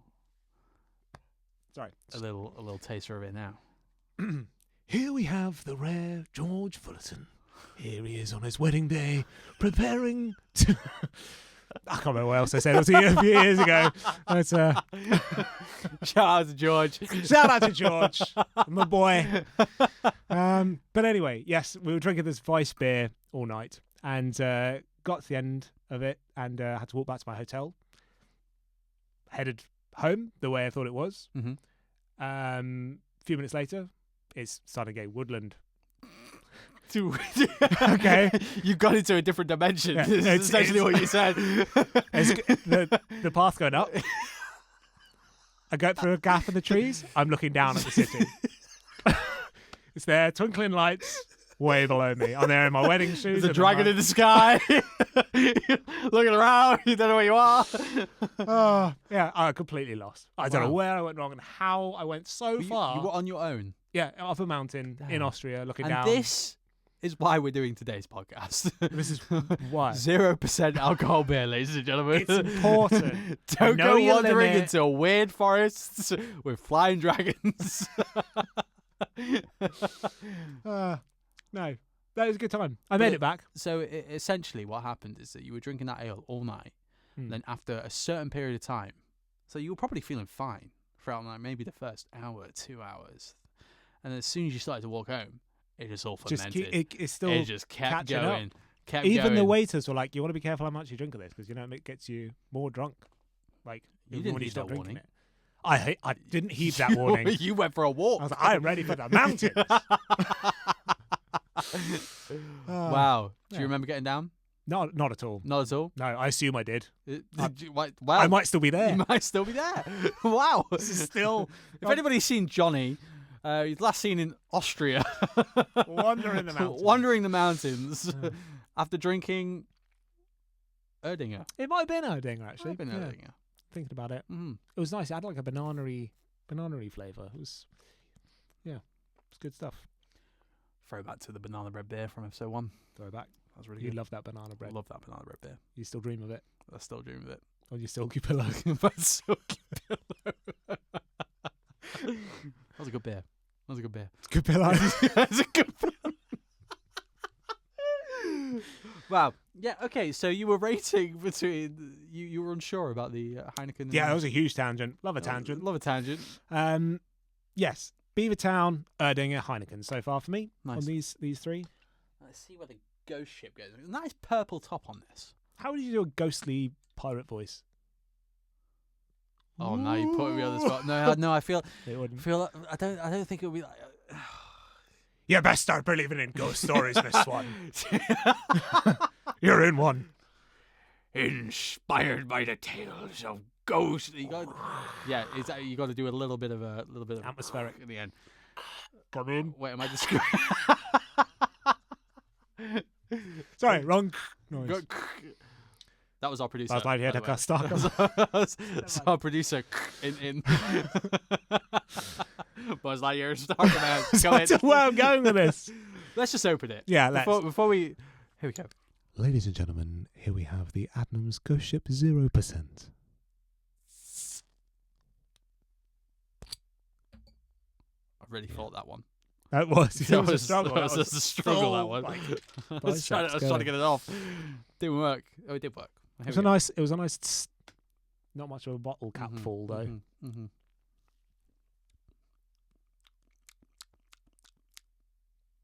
S2: Sorry.
S1: a little taster of it now?
S2: Here we have the rare George Fullerton. Here he is on his wedding day, preparing to. I can't remember what else I said. It was a few years ago. But,
S1: Shout out to George.
S2: shout out to George, my boy. But anyway, yes, we were drinking this Vice beer all night and got to the end of it and had to walk back to my hotel. Headed home the way I thought it was.
S1: Mm-hmm.
S2: A few minutes later, it's starting to get woodland.
S1: Okay. You got into a different dimension.
S2: Yeah,
S1: This is essentially what you said.
S2: It's the path going up. I go through a gap in the trees. I'm looking down at the city. It's there, twinkling lights way below me. I'm there in my wedding shoes.
S1: There's a dragon in the sky. Looking around. You don't know where you are.
S2: Oh, yeah, I completely lost. I don't know
S1: Wow.
S2: where I went wrong and how I went so far.
S1: You were on your own.
S2: Yeah, off a mountain in
S1: Damn.
S2: Austria, looking
S1: And
S2: down.
S1: this is why we're doing today's podcast.
S2: This is why.
S1: 0% alcohol beer, ladies and gentlemen.
S2: It's important.
S1: Don't
S2: Know
S1: go
S2: your
S1: wandering
S2: limit.
S1: into weird forests with flying dragons.
S2: No, that was a good time. I made it back.
S1: So essentially what happened is that you were drinking that ale all night. Then after a certain period of time, so you were probably feeling fine throughout like maybe the first hour, 2 hours. And as soon as you started to walk home, it just all fermented.
S2: It's still
S1: It just kept
S2: catching up.
S1: going. Kept
S2: Even
S1: going.
S2: the waiters were like, "You want to be careful how much you drink of this because you know it gets you more drunk." Like
S1: You
S2: even
S1: didn't
S2: when you
S1: heed
S2: stop
S1: that
S2: drinking
S1: warning.
S2: it. I didn't heed that warning.
S1: You went for a walk.
S2: I was like, "I'm ready for the mountains."
S1: Wow. Do
S2: yeah.
S1: you remember getting down?
S2: Not at all.
S1: Not at all.
S2: No, I assume I did.
S1: Well,
S2: I might still be there.
S1: You might still be there. Wow.
S2: This is still
S1: If anybody's seen Jonny, he's last seen in Austria.
S2: wandering the mountains.
S1: Wandering the mountains after drinking Erdinger.
S2: It might have been Erdinger actually.
S1: Might have been
S2: Yeah,
S1: Erdinger.
S2: thinking about it,
S1: Mm.
S2: it was nice. It had like a banana-y flavour. It was, it's good stuff.
S1: Throwback to the banana bread beer from episode 1.
S2: Throwback.
S1: That was really
S2: You
S1: good.
S2: love that banana bread.
S1: Love that banana bread beer.
S2: You still dream of it
S1: I still dream of it.
S2: on your silky pillow.
S1: But silky pillow. That was a good beer. That was a good beer.
S2: Good pillow.
S1: That's a good beer. Wow. Yeah. Okay. So you were rating between you were unsure about the Heineken.
S2: Yeah, that was a huge tangent. Love a tangent.
S1: Love a tangent.
S2: Yes, Beavertown, Erdinger, Heineken so far for me
S1: Nice.
S2: on these three.
S1: Let's see where the ghost ship goes. There's a nice purple top on this.
S2: How would you do a ghostly pirate voice?
S1: Oh, now you put me on the spot. No. I feel.
S2: It wouldn't.
S1: I don't think it would be like.
S2: You best start believing in ghost stories, Miss Swan. You're in one.
S1: Inspired by the tales of ghosts. You got to do a little bit of
S2: Atmospheric.
S1: at the end.
S2: Come in.
S1: Wait, am I describing?
S2: Sorry, wrong noise.
S1: That was our producer.
S2: Buzz Lightyear
S1: by
S2: took
S1: the way.
S2: a stock.
S1: That's our producer in. Buzz Lightyear Star Command. Go ahead.
S2: That's where I'm going with this.
S1: Let's just open it.
S2: Yeah, let's.
S1: Before we. Here we go.
S2: Ladies and gentlemen, here we have the Adnams Ghost Ship 0%.
S1: I really thought that one.
S2: That was
S1: That
S2: a struggle.
S1: That was a struggle.
S2: full,
S1: That one.
S2: like,
S1: I was trying to get it off. Didn't work. Oh, it did work. Here
S2: It
S1: we go.
S2: was a nice. Not much of a bottle cap
S1: Mhm,
S2: full though.
S1: mhm, mhm.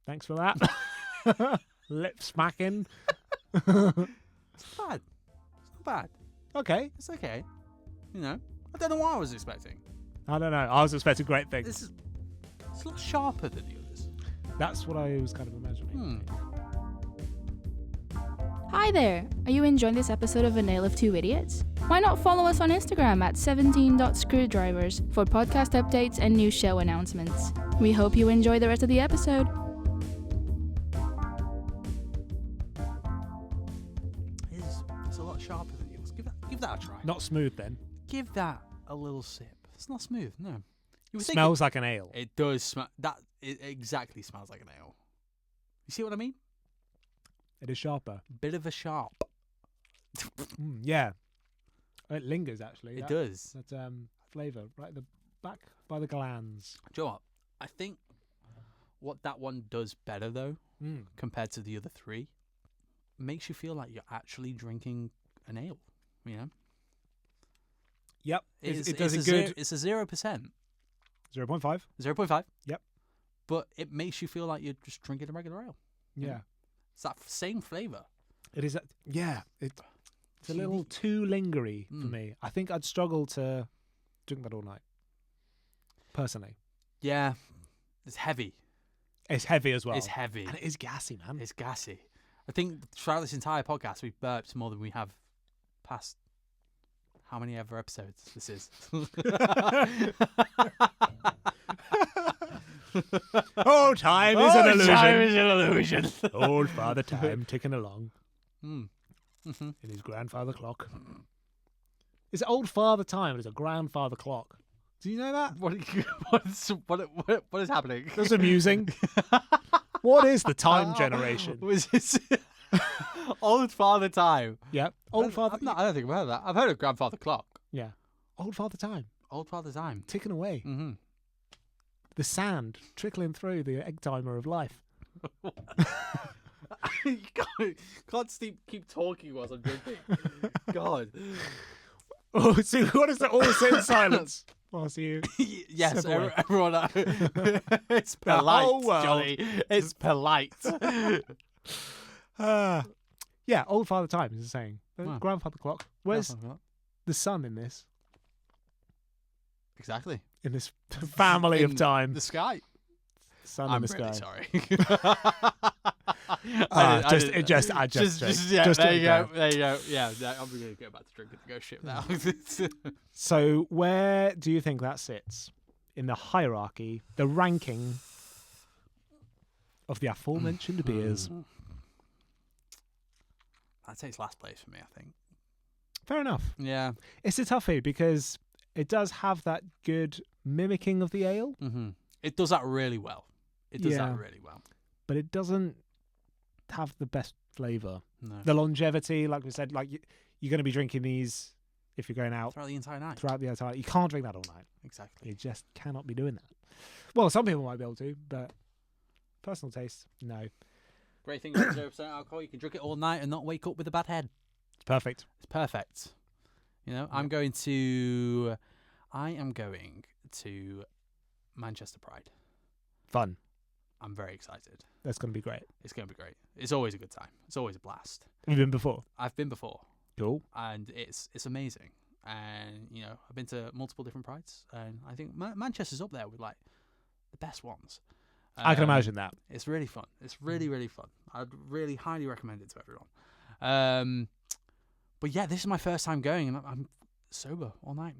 S2: Thanks for that. Lip smacking.
S1: It's not bad. It's not bad.
S2: Okay.
S1: It's okay. You know, I don't know what I was expecting.
S2: I don't know. I was expecting great things.
S1: This is It's a lot sharper than the others.
S2: That's what I was kind of imagining.
S4: Hi there! Are you enjoying this episode of A Nail of Two Idiots? Why not follow us on Instagram at 17.screwdrivers for podcast updates and new show announcements. We hope you enjoy the rest of the episode.
S1: It's a lot sharper than the others. Give that a try.
S2: Not smooth then.
S1: Give that a little sip. It's not smooth, no. You would think
S2: Smells like an ale.
S1: it does smell. It exactly smells like an ale. You see what I mean?
S2: It is sharper.
S1: Bit of a sharp.
S2: Yeah. It lingers actually.
S1: It does.
S2: That flavour right at the back by the glands.
S1: Do you know what? I think what that one does better though, compared to the other three, makes you feel like you're actually drinking an ale. You know?
S2: Yep.
S1: It
S2: does a good.
S1: It's a 0%.
S2: 0.5.
S1: 0.5.
S2: Yep.
S1: But it makes you feel like you're just drinking a regular ale.
S2: Yeah.
S1: It's that same flavour.
S2: It is. Yeah. It's a little too lingery for me. I think I'd struggle to drink that all night. Personally.
S1: Yeah. It's heavy.
S2: It's heavy as well.
S1: It's heavy.
S2: And it is gassy, man.
S1: It's gassy. I think throughout this entire podcast, we've burped more than we have past how many ever episodes this is.
S2: Oh, time is an illusion.
S1: Time is an illusion.
S2: Old Father Time ticking along
S1: Mm-hmm.
S2: in his grandfather clock. It's Old Father Time. It's a grandfather clock. Do you know that?
S1: What is happening?
S2: That's amusing. What is the time generation?
S1: Was this Old Father Time?
S2: Yeah. Old Father.
S1: I don't think I've heard of that. I've heard of Grandfather Clock.
S2: Yeah. Old Father Time.
S1: Old Father Time.
S2: Ticking away.
S1: Mm-hmm.
S2: The sand trickling through the egg timer of life.
S1: You can't keep talking whilst I'm drinking. God.
S2: Oh, so what is that? All sit in silence. Whilst you.
S1: Yes,
S2: step away.
S1: everyone. It's polite,
S2: whole world.
S1: Johnny. It's polite.
S2: Yeah, Old Father Time is the saying.
S1: Wow.
S2: Grandfather clock. Where's the sun in this?
S1: Exactly.
S2: In this family of time.
S1: The sky.
S2: Sun
S1: I'm
S2: in the
S1: really
S2: sky.
S1: sorry. There you go. Yeah, I'm going to go back to drinking the ghost ship now.
S2: So where do you think that sits in the hierarchy, the ranking of the aforementioned beers?
S1: That takes last place for me, I think.
S2: Fair enough.
S1: Yeah.
S2: It's a toughie because it does have that good mimicking of the ale,
S1: Mm-hmm. It does that really well. It does
S2: Yeah.
S1: that really well.
S2: but it doesn't have the best flavour.
S1: No.
S2: The longevity, like we said, like you're going to be drinking these if you're going out
S1: Throughout the entire night.
S2: throughout the entire. You can't drink that all night.
S1: Exactly.
S2: You just cannot be doing that. Well, some people might be able to, but personal taste, no.
S1: Great thing about 0% alcohol, you can drink it all night and not wake up with a bad head.
S2: It's perfect.
S1: It's perfect. You know, I am going to Manchester Pride.
S2: Fun.
S1: I'm very excited.
S2: That's going to be great.
S1: It's going to be great. It's always a good time. It's always a blast.
S2: Have you been before?
S1: I've been before,
S2: Cool.
S1: and it's amazing. And you know, I've been to multiple different prides, and I think Manchester's up there with like the best ones.
S2: I can imagine that.
S1: It's really fun. It's really, really fun. I'd really highly recommend it to everyone. But yeah, this is my first time going, and I'm sober all night.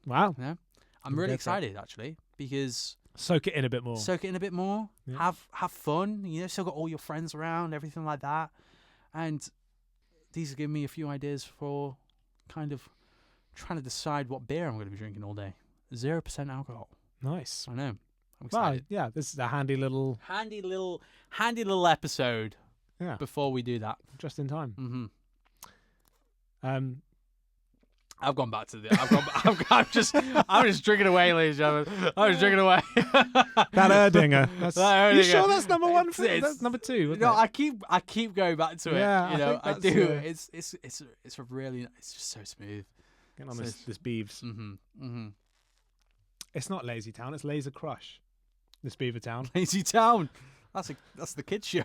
S2: Wow.
S1: You know? I'm
S2: You'll
S1: really
S2: get that.
S1: excited actually because
S2: Soak it in a bit more.
S1: soak it in a bit more,
S2: Yeah.
S1: have fun. You know, still got all your friends around, everything like that, and these have given me a few ideas for kind of trying to decide what beer I'm going to be drinking all day. 0% alcohol.
S2: Nice.
S1: I know. I'm
S2: Wow.
S1: excited.
S2: Yeah, this is a handy little,
S1: Handy little episode
S2: yeah,
S1: before we do that.
S2: just in time.
S1: Mm-hmm.
S2: Um,
S1: I've gone back to the. I'm just drinking away, ladies and gentlemen. I'm just drinking away.
S2: that Erdinger. That's,
S1: That
S2: you
S1: Erdinger.
S2: sure that's number one?
S1: It's-
S2: That's number two. Wasn't
S1: No,
S2: it?
S1: I keep going back to it.
S2: Yeah,
S1: you know,
S2: I
S1: I
S2: think
S1: do.
S2: that's,
S1: It's a really. It's just so smooth.
S2: Getting on
S1: so-
S2: this Beeves.
S1: Mm-hmm. Mm-hmm.
S2: It's not Lazy Town. It's Laser Crush. This Beaver Town.
S1: Lazy Town. That's the kids show.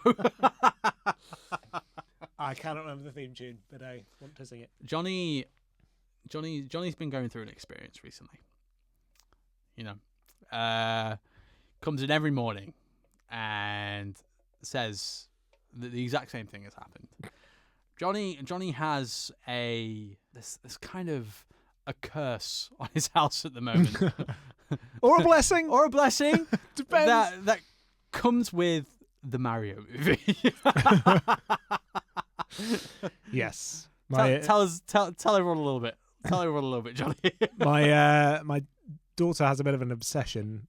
S2: I cannot remember the theme tune, but I want to sing it.
S1: Johnny's been going through an experience recently. You know, comes in every morning and says that the exact same thing has happened. Jonny has this kind of a curse on his house at the moment.
S2: Or a blessing.
S1: Or a blessing.
S2: Depends.
S1: That comes with the Mario movie.
S2: Yes.
S1: Tell everyone a little bit. Tell everyone a little bit, Jonny.
S2: My daughter has a bit of an obsession,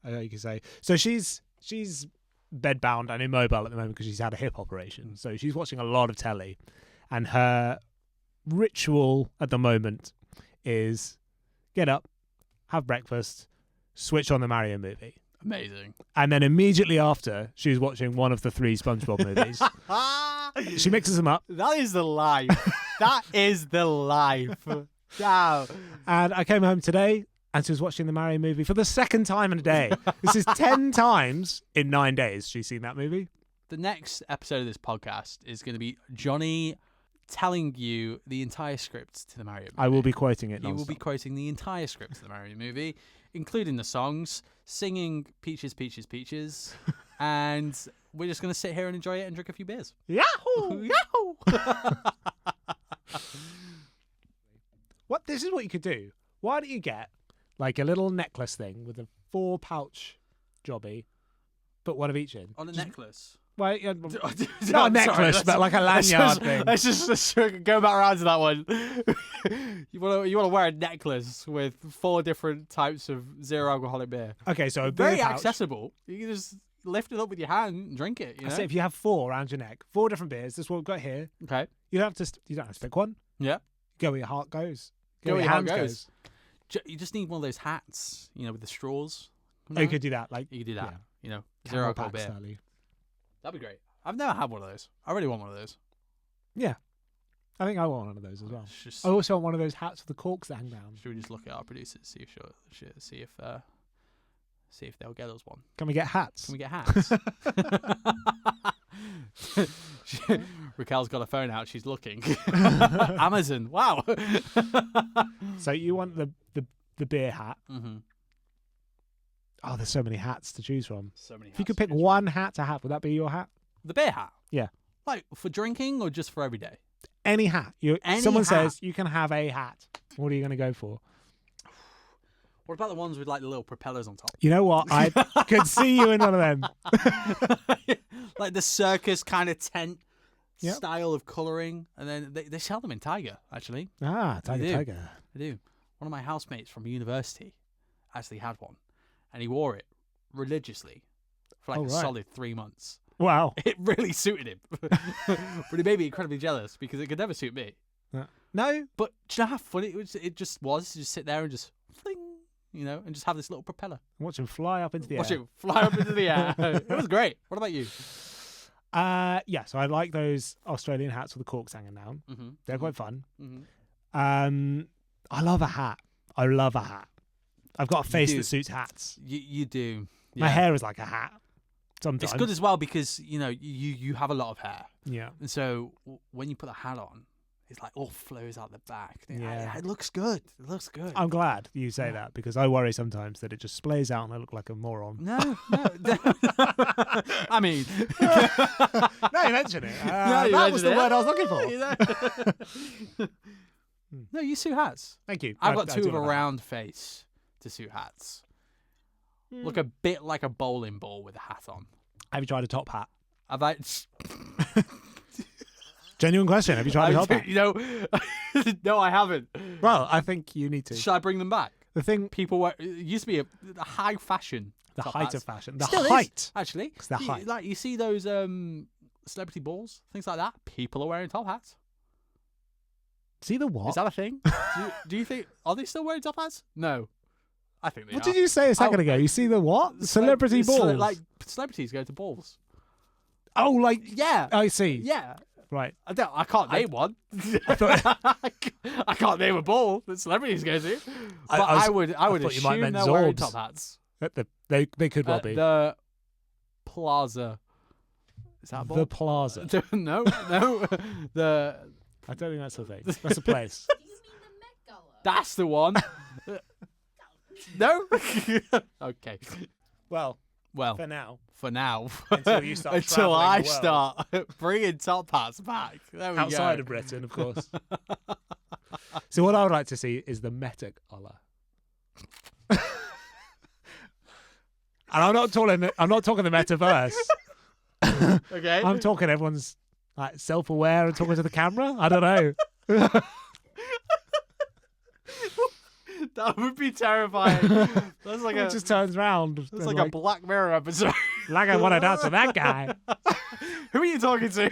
S2: you could say. So she's bedbound and immobile at the moment because she's had a hip operation. So she's watching a lot of telly, and her ritual at the moment is get up, have breakfast, switch on the Mario movie.
S1: Amazing.
S2: And then immediately after, she's watching one of the 3 SpongeBob movies. She mixes them up.
S1: That is the life. That is the life. Wow.
S2: And I came home today and she was watching the Mario movie for the 2nd time in a day. This is 10 times in 9 days she's seen that movie.
S1: The next episode of this podcast is going to be Jonny telling you the entire script to the Mario movie.
S2: I will be quoting it.
S1: He will be quoting the entire script to the Mario movie, including the songs, singing Peaches, Peaches, Peaches, and we're just going to sit here and enjoy it and drink a few beers.
S2: Yahoo!
S1: Yahoo!
S2: What? This is what you could do. Why don't you get like a little necklace thing with a 4-pouch jobby, put one of each in.
S1: On a necklace?
S2: Well, yeah,
S1: No,
S2: not a necklace, but like a lanyard thing.
S1: Let's just go back around to that one. You want to wear a necklace with 4 different types of zero alcoholic beer.
S2: Okay, so a
S1: very
S2: beer pouch.
S1: accessible. You can just lift it up with your hand and drink it. You know?
S2: I say if you have 4 around your neck, 4 different beers. This is what we've got here.
S1: Okay.
S2: You don't have to pick one.
S1: Yeah.
S2: Go where your heart goes.
S1: Go where your
S2: hand
S1: heart goes. You just need one of those hats, with the straws.
S2: Oh, you could do that. Like
S1: you could do that.
S2: yeah.
S1: Zero alcohol beer.
S2: Style-y.
S1: That'd be great. I've never had one of those. I really want one of those.
S2: Yeah. I think I want one of those as well.
S1: Just,
S2: I also want one of those hats with the corks that hang down.
S1: should we just look at our producers, see if they'll get us one?
S2: Can we get hats?
S1: Can we get hats? Raquel's got her phone out. She's looking. Amazon. Wow.
S2: So you want the beer hat?
S1: Mm-hmm.
S2: Oh, there's so many hats to choose from.
S1: So many.
S2: If you could pick one hat to have, would that be your hat?
S1: The beer hat.
S2: Yeah.
S1: Like for drinking or just for every day?
S2: Any hat.
S1: Any
S2: someone
S1: hat.
S2: says you can have a hat. What are you going to go for?
S1: What about the ones with like the little propellers on top?
S2: You know what? I could see you in one of them.
S1: Like the circus kind of tent
S2: Yep.
S1: style of colouring. And then they sell them in Tiger, actually.
S2: Ah,
S1: They do.
S2: Tiger.
S1: They do. One of my housemates from university actually had one. And he wore it religiously for like
S2: Oh,
S1: a
S2: right.
S1: solid 3 months.
S2: Wow.
S1: It really suited him. But it made me incredibly jealous because it could never suit me.
S2: No.
S1: But do you know how funny it just was to just sit there and just fling, and just have this little propeller.
S2: Watch him fly up into the
S1: Watch
S2: air.
S1: it fly up into the air. It was great. What about you?
S2: Yeah, so I like those Australian hats with the corks hanging down.
S1: Mm-hmm.
S2: They're quite fun.
S1: Mm-hmm.
S2: I love a hat. I love a hat. I've got a face
S1: do.
S2: that suits hats.
S1: You do.
S2: My hair is like a hat. Sometimes.
S1: It's good as well because, you have a lot of hair.
S2: Yeah.
S1: And so when you put a hat on, it's like all flows out the back.
S2: Yeah.
S1: It looks good. It looks good.
S2: I'm glad you say that because I worry sometimes that it just splays out and I look like a moron.
S1: No. I mean.
S2: No, you mention it. That was the word I was looking for.
S1: No, you suit hats.
S2: Thank you.
S1: I've got
S2: I
S1: two
S2: do
S1: of a
S2: love that.
S1: round face to suit hats. Look a bit like a bowling ball with a hat on.
S2: Have you tried a top hat?
S1: Have I?
S2: Genuine question. Have you tried a top hat?
S1: No, I haven't.
S2: Well, I think you need to.
S1: Should I bring them back?
S2: The thing,
S1: People wear. It used to be a high fashion.
S2: the
S1: top
S2: height
S1: hats.
S2: of fashion. The
S1: Still
S2: height.
S1: is, actually.
S2: It's the height.
S1: Like you see those celebrity balls, things like that. People are wearing top hats.
S2: See the what?
S1: Is that a thing? do you think are they still wearing top hats? No, I think they
S2: What
S1: are.
S2: did you say a second ago? You see the what? Celebrity balls.
S1: Like celebrities go to balls.
S2: Oh, like
S1: Yeah.
S2: I see.
S1: Yeah.
S2: Right.
S1: I can't name one. I can't name a ball that celebrities go to. But I would
S2: thought you
S1: assume
S2: might meant
S1: they're wearing
S2: Zorbs.
S1: top hats.
S2: They could well be.
S1: The Plaza. Is that a ball?
S2: The Plaza.
S1: No. The
S2: I don't think that's a thing. That's a place.
S4: You mean the Met Gala?
S1: that's the one. No. Okay.
S2: Well,
S1: Well,
S2: for now.
S1: for now.
S2: Until you start
S1: Until
S2: travelling
S1: I
S2: the world.
S1: start bringing top hats back. There we
S2: Outside
S1: go.
S2: of Britain, of course. So what I would like to see is the Meta Collar. And I'm not talking the metaverse.
S1: Okay.
S2: I'm talking everyone's like self-aware and talking to the camera. I don't know.
S1: That would be terrifying. That's like
S2: It just turns round.
S1: That's
S2: and
S1: like a Black Mirror episode.
S2: like I want to dance with that guy.
S1: Who are you talking to?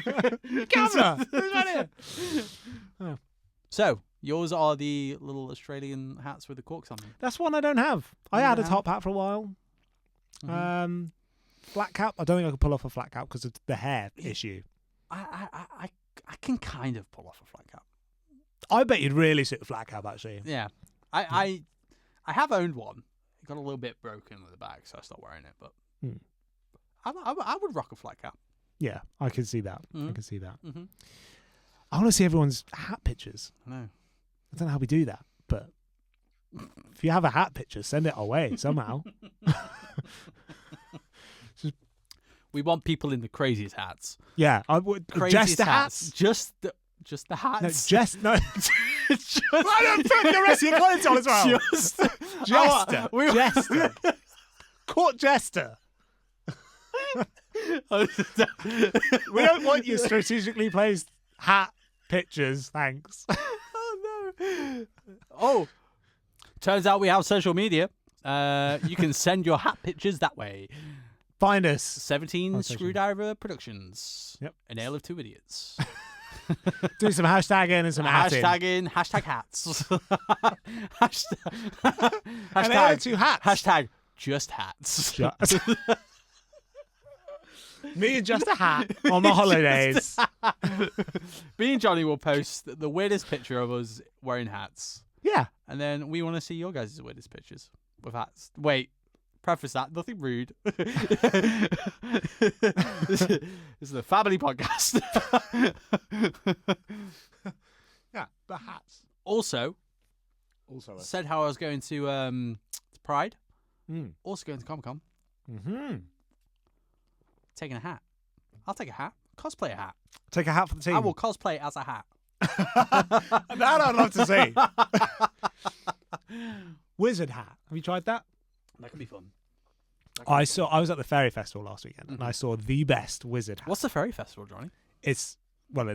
S2: Camera. Who's right here?
S1: So, yours are the little Australian hats with the corks on them.
S2: That's one I don't have. I
S1: You
S2: had a
S1: don't
S2: top hat for a while.
S1: Mhm.
S2: Flat cap. I don't think I could pull off a flat cap because of the hair issue.
S1: I can kind of pull off a flat cap.
S2: I bet you'd really suit a flat cap actually.
S1: Yeah. I have owned one. It got a little bit broken with the back, so I stopped wearing it. But I would rock a flat cap.
S2: Yeah, I can see that. I
S1: Mhm.
S2: can see that.
S1: Mm-hmm.
S2: I want to see everyone's hat pictures.
S1: I know.
S2: I don't know how we do that, but if you have a hat picture, send it our way somehow.
S1: We want people in the craziest hats.
S2: Yeah, I would.
S1: Craziest
S2: Just the hats.
S1: Just the
S2: No,
S1: hats.
S2: just no.
S1: just,
S2: Why don't put the rest of your clothes on as well?
S1: Just
S2: Jester.
S1: we-
S2: Jester. Court jester. We don't want your strategically placed hat pictures, thanks.
S1: Oh no! Oh, turns out we have social media. You can send your hat pictures that way.
S2: Find us.
S1: 17
S2: On social
S1: Screwdriver Productions.
S2: Yep.
S1: A nail of two idiots.
S2: Do some hashtagging and some hatting.
S1: Hashtagging, hashtag hats.
S2: And there are
S1: hashtag,
S2: two hats.
S1: hashtag just hats.
S2: Me and just a hat on the holidays.
S1: Me and Jonny will post the weirdest picture of us wearing hats.
S2: Yeah.
S1: And then we want to see your guys' weirdest pictures with hats. Wait, preface that, nothing rude. This is a family podcast.
S2: Yeah, the hats.
S1: Also,
S2: Also
S1: said how I was going to Pride.
S2: Mm.
S1: Also going to Comic-Con.
S2: Mm-hmm.
S1: Taking a hat. I'll take a hat. Cosplay a hat.
S2: Take a hat for the team.
S1: I will cosplay as a hat.
S2: That I'd love to see. Wizard hat. Have you tried that?
S1: That could be fun.
S2: I was at the Fairy Festival last weekend and I saw the best wizard hat.
S1: What's the Fairy Festival, Johnny?
S2: It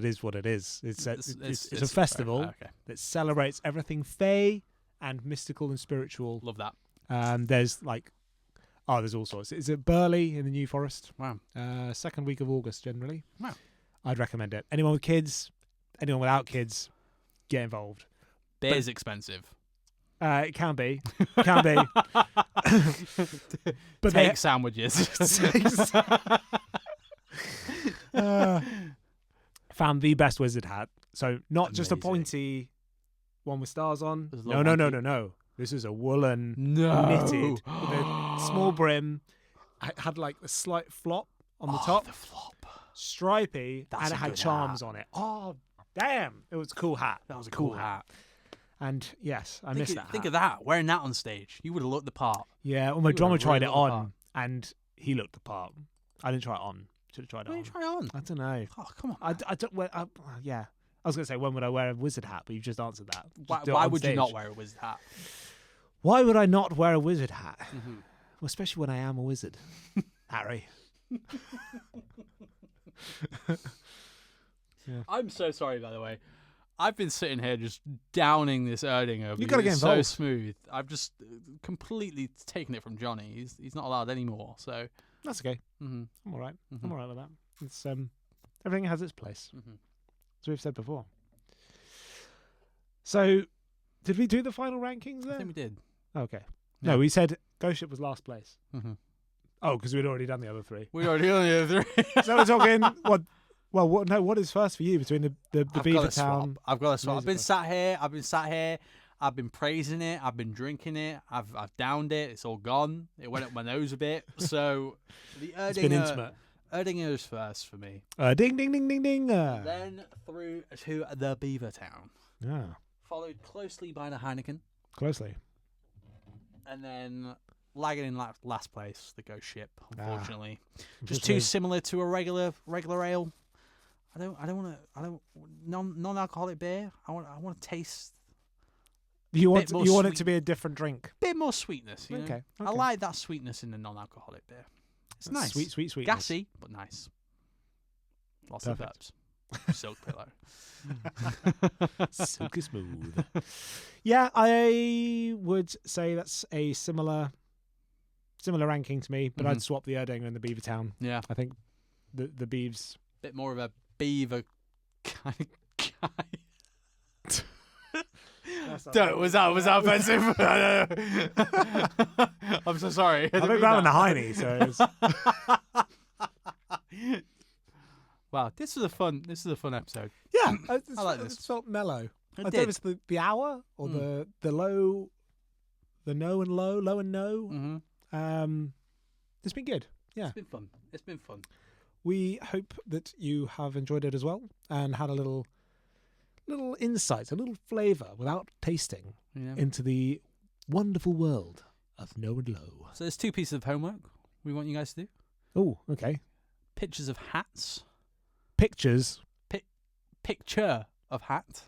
S2: is what it is. It's a festival
S1: Okay.
S2: that celebrates everything fae and mystical and spiritual.
S1: Love that.
S2: There's there's all sorts. It's at Burley in the New Forest.
S1: Wow.
S2: Second week of August generally.
S1: Wow.
S2: I'd recommend it. Anyone with kids, anyone without kids, get involved.
S1: Beer's expensive.
S2: It can be. Can be. But
S1: Take sandwiches.
S2: Found the best wizard hat. So not just a
S1: Amazing.
S2: pointy one with stars on.
S1: There's a
S2: No,
S1: little
S2: no, no,
S1: monkey.
S2: no, no. This is a woolen
S1: No.
S2: knitted with a small brim. It had like a slight flop on the top,
S1: The flop.
S2: stripy,
S1: That's
S2: and
S1: a
S2: it had
S1: good
S2: charms
S1: hat.
S2: on it. Oh, damn. It was a cool hat.
S1: That was a cool hat.
S2: And yes, I missed that
S1: Think
S2: hat.
S1: of that. Wearing that on stage. You would have looked the part.
S2: Yeah, well, my
S1: You
S2: drummer
S1: would've
S2: tried
S1: really
S2: it
S1: looked the
S2: on,
S1: part.
S2: and he looked the part. I didn't try it on. Should have tried it
S1: Why
S2: on.
S1: don't you try it on?
S2: I don't know.
S1: Oh, come on.
S2: I don't. Yeah, I was gonna say when would I wear a wizard hat, but you've just answered that. Just do it
S1: Why
S2: on
S1: would you
S2: stage.
S1: not wear a wizard hat?
S2: Why would I not wear a wizard hat?
S1: Mm-hmm.
S2: Well, especially when I am a wizard, Harry.
S1: I'm so sorry, by the way. I've been sitting here just downing this Erdinger.
S2: You gotta get
S1: It's so
S2: involved.
S1: smooth. I've just completely taken it from Johnny. He's not allowed anymore. So,
S2: That's okay.
S1: mm-hmm.
S2: I'm all right.
S1: Mhm.
S2: I'm all right with that. It's everything has its place,
S1: Mm-hmm.
S2: as we've said before. So, did we do the final rankings
S1: I
S2: there?
S1: think we did.
S2: Okay.
S1: Yeah.
S2: No, we said Ghost Ship was last place.
S1: Mm-hmm.
S2: Oh, because we'd already done the other three.
S1: We already done the other three.
S2: So we're talking what? Well, what is first for you between the
S1: I've
S2: Beaver
S1: got to
S2: Town?
S1: swap. I've got to swap. I've been
S2: Musical.
S1: sat here. I've been praising it. I've been drinking it. I've downed it. It's all gone. It went up my nose a bit. So the Erdinger,
S2: It's been intimate.
S1: Erdinger is first for me.
S2: Ding ding ding ding ding.
S1: Then through to the Beaver Town,
S2: Yeah,
S1: followed closely by the Heineken,
S2: closely.
S1: and then lagging in last place, the Ghost Ship. Unfortunately, just
S2: Unfortunately.
S1: too similar to a regular ale. I don't want to. Non-alcoholic beer. I want to taste.
S2: You want
S1: bit more
S2: it
S1: sweet.
S2: to be a different drink.
S1: Bit more sweetness. You know?
S2: Okay.
S1: I like that sweetness in the non-alcoholic beer. It's nice.
S2: Sweet.
S1: Gassy, but nice. Lots
S2: Perfect.
S1: of verbs. Silk pillow.
S2: Silky smooth. Yeah, I would say that's a similar ranking to me, but
S1: Mhm.
S2: I'd swap the Erdinger and the Beavertown.
S1: Yeah.
S2: I think the Beavs.
S1: Bit more of a beaver kind of guy. Was that offensive? I'm so sorry.
S2: I've been grabbing the hiney, so it's...
S1: Wow, this was a fun episode.
S2: yeah,
S1: I like this.
S2: It felt mellow.
S1: It
S2: I don't
S1: did.
S2: know if it's the hour or the low, the no and low and no.
S1: Mm-hmm.
S2: It's been good. Yeah,
S1: It's been fun.
S2: we hope that you have enjoyed it as well and had a little insight, a little flavour without tasting
S1: Yeah.
S2: into the wonderful world of no and low.
S1: So there's 2 pieces of homework we want you guys to do.
S2: Oh, okay.
S1: Pictures of hats.
S2: Pictures.
S1: Picture of hat.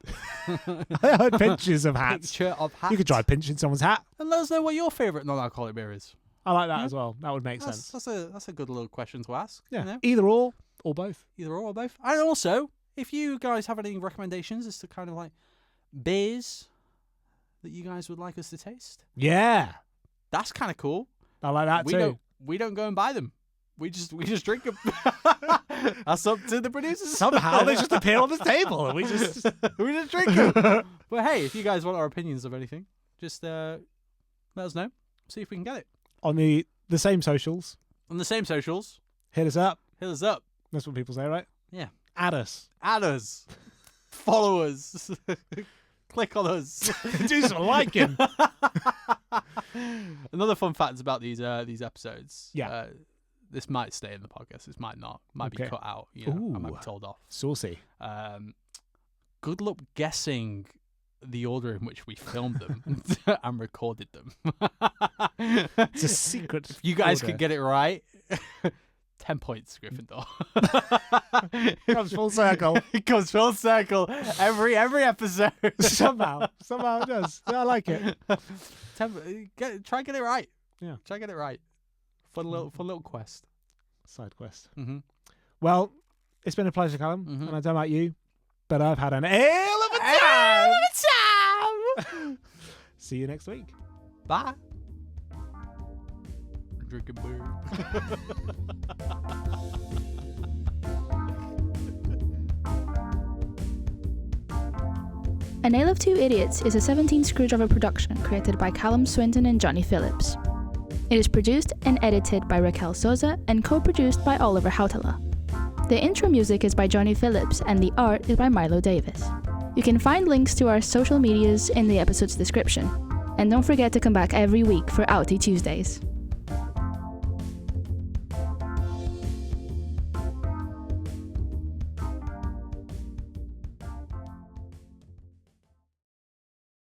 S2: I heard pictures of hats.
S1: Picture of hat.
S2: You could try pinching someone's hat.
S1: And let us know what your favourite non-alcoholic beer is.
S2: I like that
S1: Yeah.
S2: as well. That would make sense.
S1: That's a good little question to ask.
S2: Yeah.
S1: You know?
S2: Either or both.
S1: Either or both. And also, if you guys have any recommendations as to kind of like beers that you guys would like us to taste,
S2: Yeah.
S1: that's kind of cool.
S2: I like that too.
S1: We don't go and buy them. We just drink them. That's up to the producers.
S2: Somehow they just appear on the table and we just
S1: drink them. But hey, if you guys want our opinions of anything, just let us know. See if we can get it.
S2: on the same socials.
S1: On the same socials,
S2: Hit us up.
S1: hit us up.
S2: That's what people say, right?
S1: Yeah.
S2: Add us.
S1: Add us. Follow us. Click on us.
S2: Do some liking.
S1: Another fun fact about these episodes.
S2: Yeah.
S1: This might stay in the podcast. This might not. Might be
S2: Okay.
S1: cut out. You know, I might be
S2: Ooh.
S1: told off.
S2: Saucy.
S1: Good luck guessing the order in which we filmed them and recorded them.
S2: It's a secret.
S1: If you guys
S2: order.
S1: could get it right, 10 points, Gryffindor.
S2: Comes full circle.
S1: It comes full circle every episode.
S2: Somehow it does. Yeah, I like it.
S1: Try and get it right.
S2: Yeah.
S1: Try and get it right. Fun little quest.
S2: Side quest.
S1: Mm-hmm.
S2: Well, it's been a pleasure, Callum,
S1: Mhm.
S2: and I don't know about you, but I've had an ale of a time. See you next week.
S1: Bye. Drinking beer.
S4: A Nail of Two Idiots is a 17 Screwdriver production created by Callam, Swinton and Jonny Phillips. It is produced and edited by Raquel Sousa and co-produced by Oliver Hautala. The intro music is by Jonny Phillips and the art is by Milo Davies. You can find links to our social medias in the episode's description. And don't forget to come back every week for Outie Tuesdays.